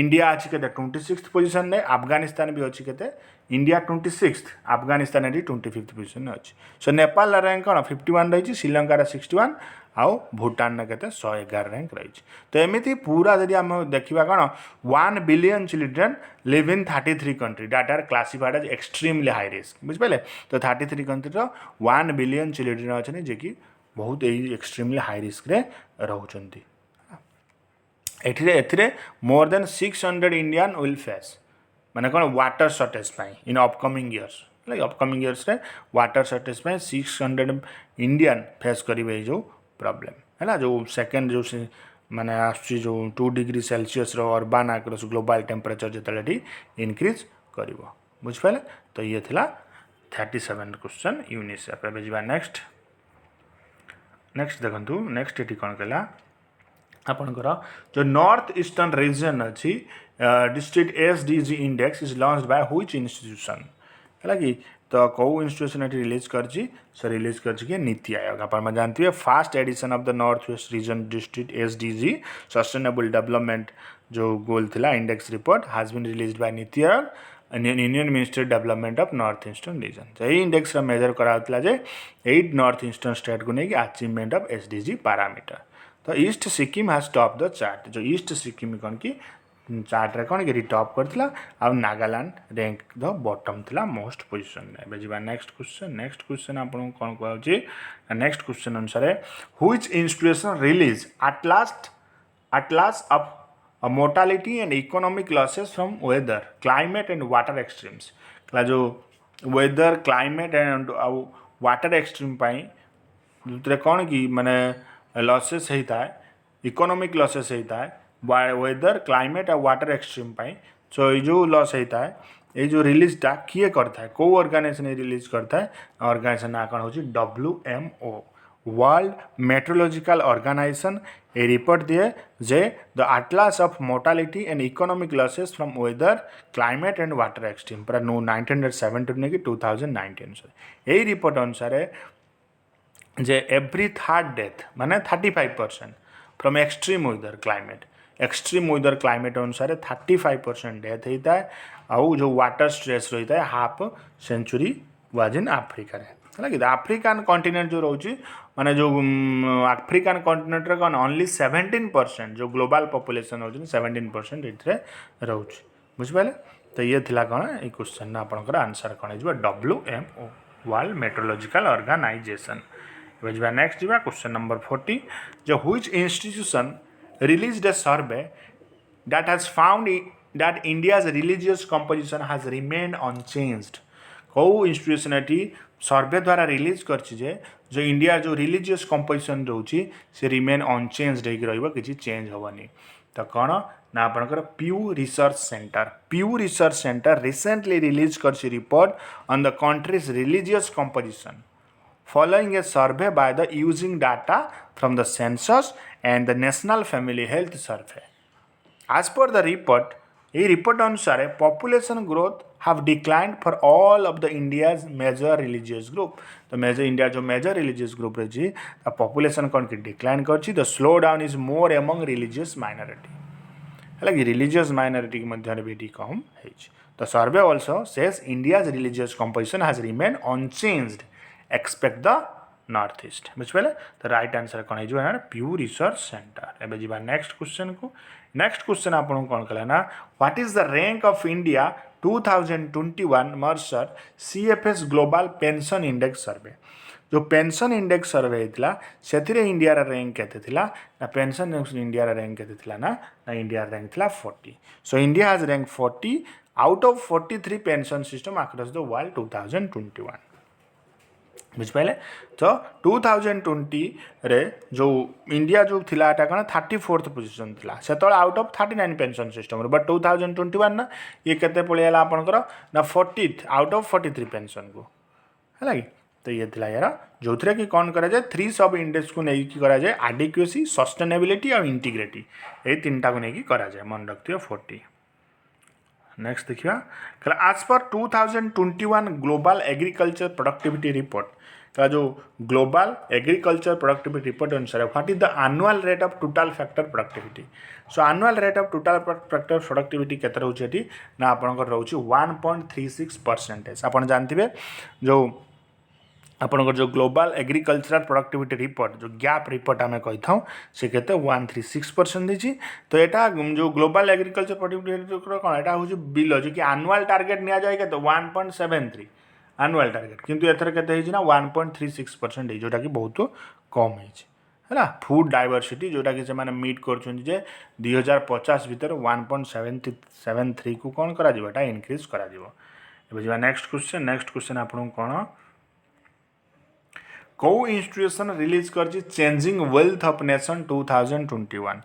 S1: इंडिया अछि केते 26th पोजीशन ने अफगानिस्तान भी अछि केते India 26th Afghanistan eighty 25th position अछि। सो नेपाल रैंक कौन 51 रही श्रीलंका 61 आउ भूटान के 111 रैंक रही। तो एमती पूरा जदि आम देखा कौन 1 billion children live in 33 country that are classified as extremely high risk बुझिपारे। तो 33 कंट्री 1 बिलियन चिल्ड्रेन अच्छे जे कि बहुत यही एक्सट्रीमली हाई रिस्क रे रहउछंती। एथिरे more than 600 Indian will face माने कौन water shortage in upcoming years upcoming years रे वाटर शॉर्टेज 600 इंडियन फेस करेंगे जो प्रॉब्लम है जो सेकेंड जो माने आसुची जो 2 degree Celsius urban across global temperature जिते इनक्रीज कर बुझिपारे। तो ये थिला 37 क्वेश्चन यूनिसेफ। एबे जिबा नेक्स्ट देखंतु नेक्स्ट एटी कौन कला आपनकर जो नॉर्थ ईस्टर्न रीजन अच्छी district SDG index is launched by which institution है कि। तो कौ इंस्टीट्यूशन ये रिलीज करछि से रिलीज करछि नीति आयोग। आप जानते हैं first edition of the north west region district SDG sustainable development जो गोल थिला index report has been released by NITI Aayog union ministry development of north eastern region. तो यही इंडेक्स मेजर कराला जे 8 नॉर्थ ईस्टर्न स्टेट को लेकिन अचीवमेंट ऑफ एसडीजी पैरामीटर। तो east Sikkim has top the chart. जो east Sikkim कौन कि चार्ट रे कौन कि टॉप करथिला आ नागालैंड रैंक द बॉटम थिला मोस्ट पोजीशन रे। बजिबा नेक्स्ट क्वेश्चन आपन कोन कहउची नेक्स्ट क्वेश्चन अनुसार which institution release atlas of mortality and economic losses from weather climate and water extremes. जो weather climate and water extreme पाई जो कौन कि माने लॉसेस होता है इकोनॉमिक लॉसेस होता है वेदर क्लाइमेट और वाटर एक्सट्रीम पाई। सो ये जो लॉस होता है ये जो रिलीजटा किए करता है कौ ऑर्गेनाइजेशन रिलीज करता है ऑर्गेनाइजेशन ना कौन होची WMO वर्ल्ड मेट्रोलॉजिकल ऑर्गेनाइजेशन ए रिपोर्ट दिए जे the atlas of mortality and economic losses from weather climate and water extreme पूरा 1970 ने कि 2019 यही रिपोर्ट अनुसार जे एवरी 3rd डेथ माने 35% फ्रॉम एक्सट्रीम वेदर क्लाइमेट अनुसार 35% डेथ होता है। आउ जो वाटर स्ट्रेस रही है half century was in Africa है कि आफ्रिकान कॉन्टिनेंट जो रोचे माने जो आफ्रिकान कॉन्टिनेंट रे कौन ओनली 17% जो ग्लोबल पॉपुलेशन हो 17% ये रोचे बुझिपारे। तो ये थिला कौन ये क्वेश्चन आपनकर आंसर कौन हो WMO world meteorological organisation. Next जा क्वेश्चन नंबर 40 जो which institution released a survey that has found that India's religious composition has remained unchanged. कौ इंस्टीट्यूशन एटी सर्वे द्वारा रिलीज करछि जे जो इंडिया जो रिलीजियस कंपोजिशन रोची से रिमेन अनचेंज्ड होइक रहइबो किछि चेंज होबनी तो कौन ना आपनकर Pew research centre recently release करछि report on the countries religious composition following a survey by the using data from the census and the National Family Health Survey. As per the report, a report अनुसार population growth have declined for all of the India's major religious group. तो India जो major religious group रही the population कौन की decline करछि the slowdown is more among religious minority. हालांकि religious minority के मध्य रे भी कम है. The survey also says India's religious composition has remained unchanged except the northeast. बुझिपारे तो राइट आंसर कौन है प्यू रिसर्च सेंटर. एबे जीवा नेक्स्ट क्वेश्चन को. नेक्स्ट क्वेश्चन आपन कौन कला ना what is the rank of India 2021 Mercer CFS global pension index survey. जो पेंशन इंडेक्स सर्वे हेतिला सेथिरे इंडिया रा रैंक केते थिला ना पेंशन इंडिया रा रैंक केते थिला ना इंडिया रैंक थिला 40. So India has rank 40 out of 43 pension system across the world 2021. बुझिपारे तो 2020 रे जो इंडिया जो थिला एटा कण 34th पोजीशन थिला सेतळ out of 39 pension system but 2021 ना ये केते पळेला आपनकर ना 40th आउट ऑफ 43 पेंशन को हैला कि तो ये थिला यार जोथरे कि कोन करा जाय 3 सब इंडेक्स को नै कि करा जाय एडिक्वेसी सस्टेनेबिलिटी और इंटीग्रिटी ए तीनटा को नै कि करा जाय मन रखतियो 40. नेक्स्ट देखिया आज पर 2021 ग्लोबल एग्रीकल्चर प्रोडक्टिविटी रिपोर्ट का जो ग्लोबल एग्रीकल्चर प्रोडक्टिविटी रिपोर्ट अनुसार what is the annual rate of total factor productivity. So annual rate of total factor productivity केते रहउछि एटी ना आपनकर रहउछि 1.36%. आपण जानथिबे जो आपनकर जो ग्लोबल एग्रीकल्चरल प्रोडक्टिविटी रिपोर्ट जो गैप रिपोर्ट आम कही था से केते 136% देछि. तो एटा जो ग्लोबल एग्रीकल्चर प्रोडक्टिविटी कौन एटा हूँ बिलो जो कि एनुअल टार्गेट निया जाए के 1.73 एनुअल टार्गेट किंतु एथर केते हिछि ना 1.36% जोटा कि बहुत कम हिछि हैला. फूड डाइवर्सिटी जोटा कि से माने मीट करछन जे 2050 भीतर 1.73 को कौन करा जिवो एटा इंक्रीज करा जिवो. एबे जिवा नेक्स्ट क्वेश्चन आपन कोन कौ इंस्टीट्यूशन रिलीज करछि changing wealth of nation 2021.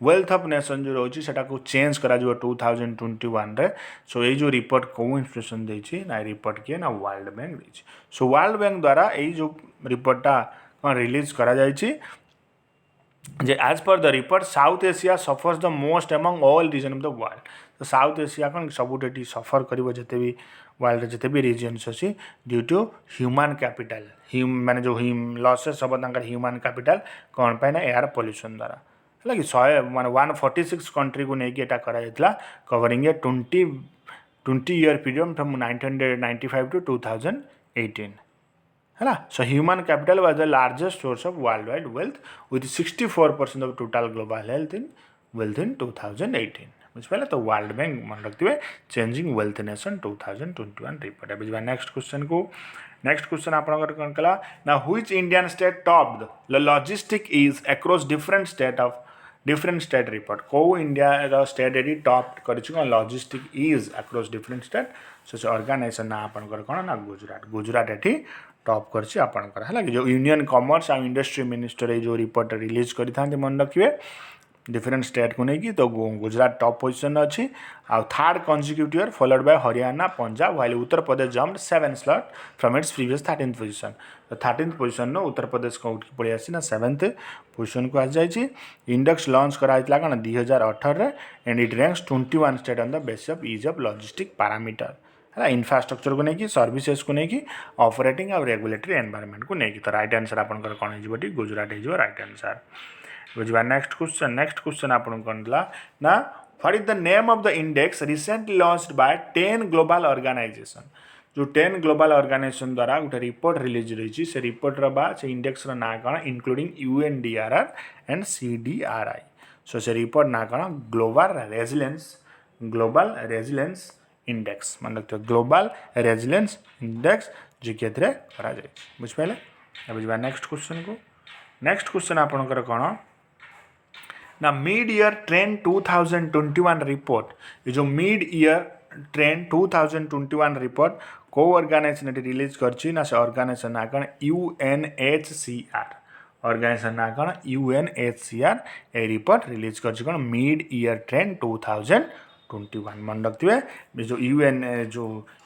S1: Wealth of nation जो रोची सेटा को चेंज करा जो 2021 रे. सो ये जो रिपोर्ट कौ इंस्टीट्यूशन देछि ना रिपोर्ट के ना वर्ल्ड बैंक देछि. सो वर्ल्ड बैंक द्वारा ये जो रिपोर्टटा कोन रिलीज करा जायछि जे as per the report South Asia suffers the most among all region of the world. तो साउथ एशिया कौन सबुठी सफर कर जिते भी वर्ल्ड जिते भी रिजन्स अच्छी ड्यू टू ह्यूमन कैपिटल माने जो लसेस हम ह्यूमन कैपिटल कौन पाए ना एयर पॉल्यूशन द्वारा है कि 100 माने 146 कंट्री को लेकिन एटा करा covering a 20 year period from 1995 to 2018 है ना. So human capital was the largest source of world wide wealth with 64% of total global health in wealth in 2018. बुझिपारे तो वर्ल्ड बैंक मन रखिए चेंजिंग वेल्थ नेशन 2021 रिपोर्ट. अब next question को. Next question आपनकर कोन कला ना which Indian state top the logistic is across different state report. को इंडिया रो स्टेट एडी टॉप करछि कोन logistic is across different state. So organisation ना आपनकर कोन ना गुजरात एठी टॉप करछि आपनकर हला कि जो union commerce and industry minister जो रिपोर्ट रिलीज करि थांते मन रखिए डिफरेंट स्टेट को लेकिन तो गुजरात टॉप पोजिशन अच्छी आउ third consecutive year followed by Haryana Punjab while Uttar Pradesh jumped 7 slot from its previous 13th position. तो 13th position no Uttar Pradesh को पड़े आसी ना 7th पोजिशन को आसी जाइए. इंडेक्स लॉन्च कराइला कौन 2018 रे and it ranks 21 state on the basis of is of logistic parameter है इंफ्रास्ट्रक्चर को लेकिन सर्विसेज को लेकिन ऑपरेटिंग और रेगुलेटरी एनवायरनमेंट को लेकिन. तो राइट आंसर आपनकर कौन हो गुजरात हो राइट आंसर. बुझा नेक्स्ट क्वेश्चन आपन कौन ना what is the name of the index recently launched by 10 global organisation. जो 10 ग्लोबल ऑर्गेनाइजेशन द्वारा गोटे रिपोर्ट रिलीज रही से रिपोर्ट से इंडेक्स ना कौन इंक्लूडिंग UNDRR एंड CDRI. सो से रिपोर्ट ना कौन ग्लोबल रेजिलेंस इंडेक्स मन रखते ग्लोबल रेजिलेंस इंडेक्स जी के करा जाए. बुझिपारे. बुझा नेक्स्ट क्वेश्चन को. नेक्स्ट क्वेश्चन आपनकर कौन ना मिड ईयर ट्रेंड 2021 रिपोर्ट ये जो मिड ईयर ट्रेंड 2021 रिपोर्ट को ऑर्गेनाइजेशन रिलीज करछि ना से ऑर्गेनाइजेशन ना कण यूएनएचसीआर ऑर्गेनाइजेशन ना कण यूएनएचसीआर ए रिपोर्ट रिलीज करछि कण मिड ईयर ट्रेंड 2021 मन रखिए जो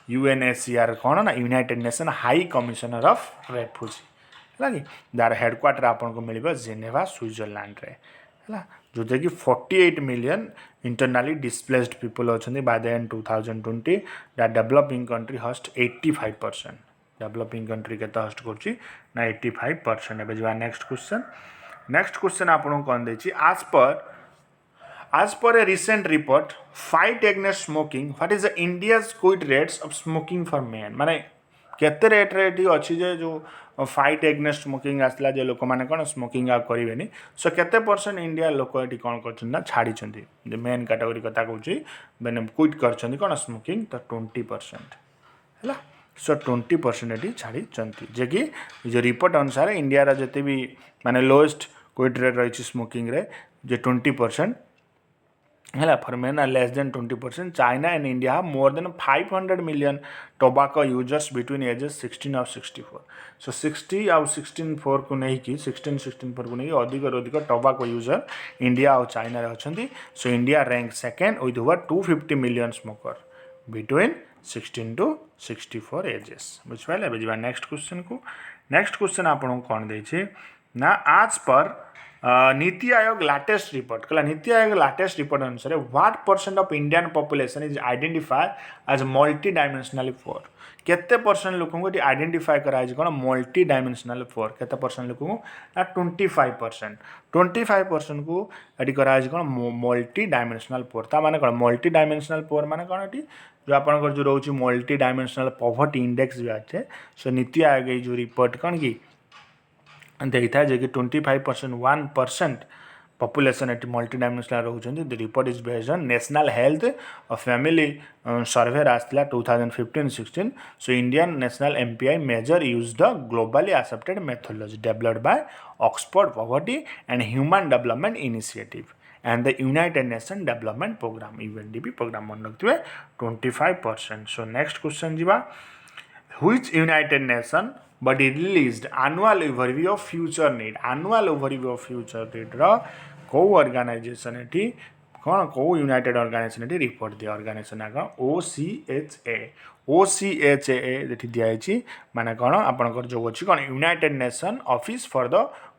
S1: यूएनएचसीआर कौन ना United nation high commissioner of refugee है कि दार हेडक्वार्टर आपको मिल जेनेवा स्विट्जरलैंड रे है जोटा कि 48 मिलियन इंटरनाली डिस्प्लेस्ड पीपल अच्छा by the end 2020 that developing country host 85%। Developing country के हस्ट कर 85%। एबे जो नेक्स्ट क्वेश्चन आपको कौन देछि as per a recent report fight against smoking what is the India's quit rates of smoking for men माने केते रेट रे अच्छी जे जो फाइट एगनेस्ट स्मोकिंग आसला जे लोक माने कोन स्मोकिंग आ करिवेनी सो केते परसेंट इंडिया लोक एटी कोन करछन ना छाडी छथि जे मेन कैटेगरी कथा कहूची माने क्विट करछन कोन स्मोकिंग तो 20% हैला सो 20% एटी छाडी छथि जे कि जो रिपोर्ट अनुसार इंडिया रा जते भी माने लोएस्ट क्विट रेट रही स्मोकिंग रे जे 20% है for men are less than 20%. China and India have more than 500 million tobacco users between ages 16 और 64. So 60 और 64 को नहीं कि 16-64 को नहीं अधिक tobacco user India और China रे अछंती. So India ranks second with over 250 million smoker between 16 to 64 ages. बुझिपाले अब जिबा नेक्स्ट क्वेश्चन को नेक्स्ट क्वेश्चन आपन कोन दै छै ना आज पर नीति आयोग लेटेस्ट रिपोर्ट कहला नीति आयोग लेटेस्ट रिपोर्ट अनुसार what percent of Indian population is identified as multi dimensional poor केते परसेंट लोक को आइडेंटिफाई कराई कोन मल्टी डायमेंशनल पोर केते परसेंट लोक को 25% को एटी कराई कोन मल्टी डायमेंशनल पोर ता माने कोन मल्टी डायमेंशनल पोर माने कोन एटी जो आपन जो रहउची मल्टी डायमेंशनल पॉवर्टी इंडेक्स जो आछे सो नीति आयोग जो रिपोर्ट कोन की देखता है कि 25% 1% पॉपुलेशन एटी मल्टी डायमेंशनल रोचंदी the report is based on national health और फैमिली सर्वे आसला 2015-16 so Indian national MPI measure use the globally accepted methodology developed by Oxford poverty and human development initiative and the United Nations Development Program UNDP program मन रखिए 25%। So next question जीवा which United Nation but it released annual overview of future need रा को organisation eighty कौन को United organisation eighty report दिया organisation आगा OCHA जेठी दिया छी माने कौन आपनकर जो अछि कौन United nation office for the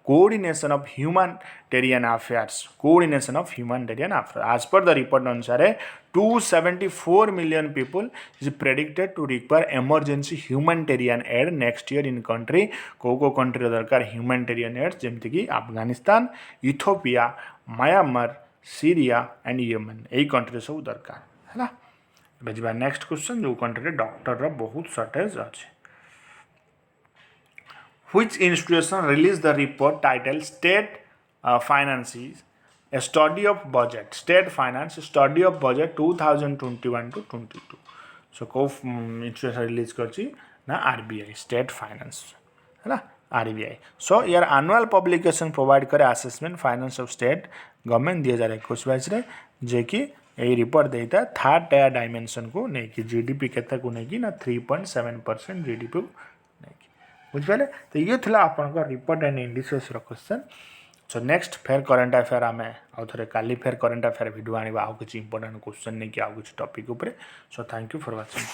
S1: coordination of humanitarian affairs as per the report अनुसार 274 million people is predicted to require emergency humanitarian aid next year in country को country दरकार humanitarian aid जेमति कि Afghanistan Ethiopia Myanmar Syria and Yemen AE country सब दरकार हैला बजबा next question जो country doctor रा बहुत शॉर्टेज अछि Which institution released the report titled State Finances, a study of budget, State Finance Study of Budget 2021 to 22. So, को institution release करची ना RBI, State Finance, है ना RBI. So, your annual publication provide करे assessment finance of state government 2021 रे जे कि यही रिपोर्ट देता है थर्ड टायर डायमेंशन को नहीं कि जीडीपी केते को नहीं कि ना 3.7% जीडीपी बुझे तो ये थी आपंकर report and indices question. So next फेर करंट अफेयर आम आउ थे काली फेर करंट अफेयर वीडियो आने आउ कि इंपोर्टेंट क्वेश्चन नहीं कि आउ कि टॉपिक उपर। So thank you for watching.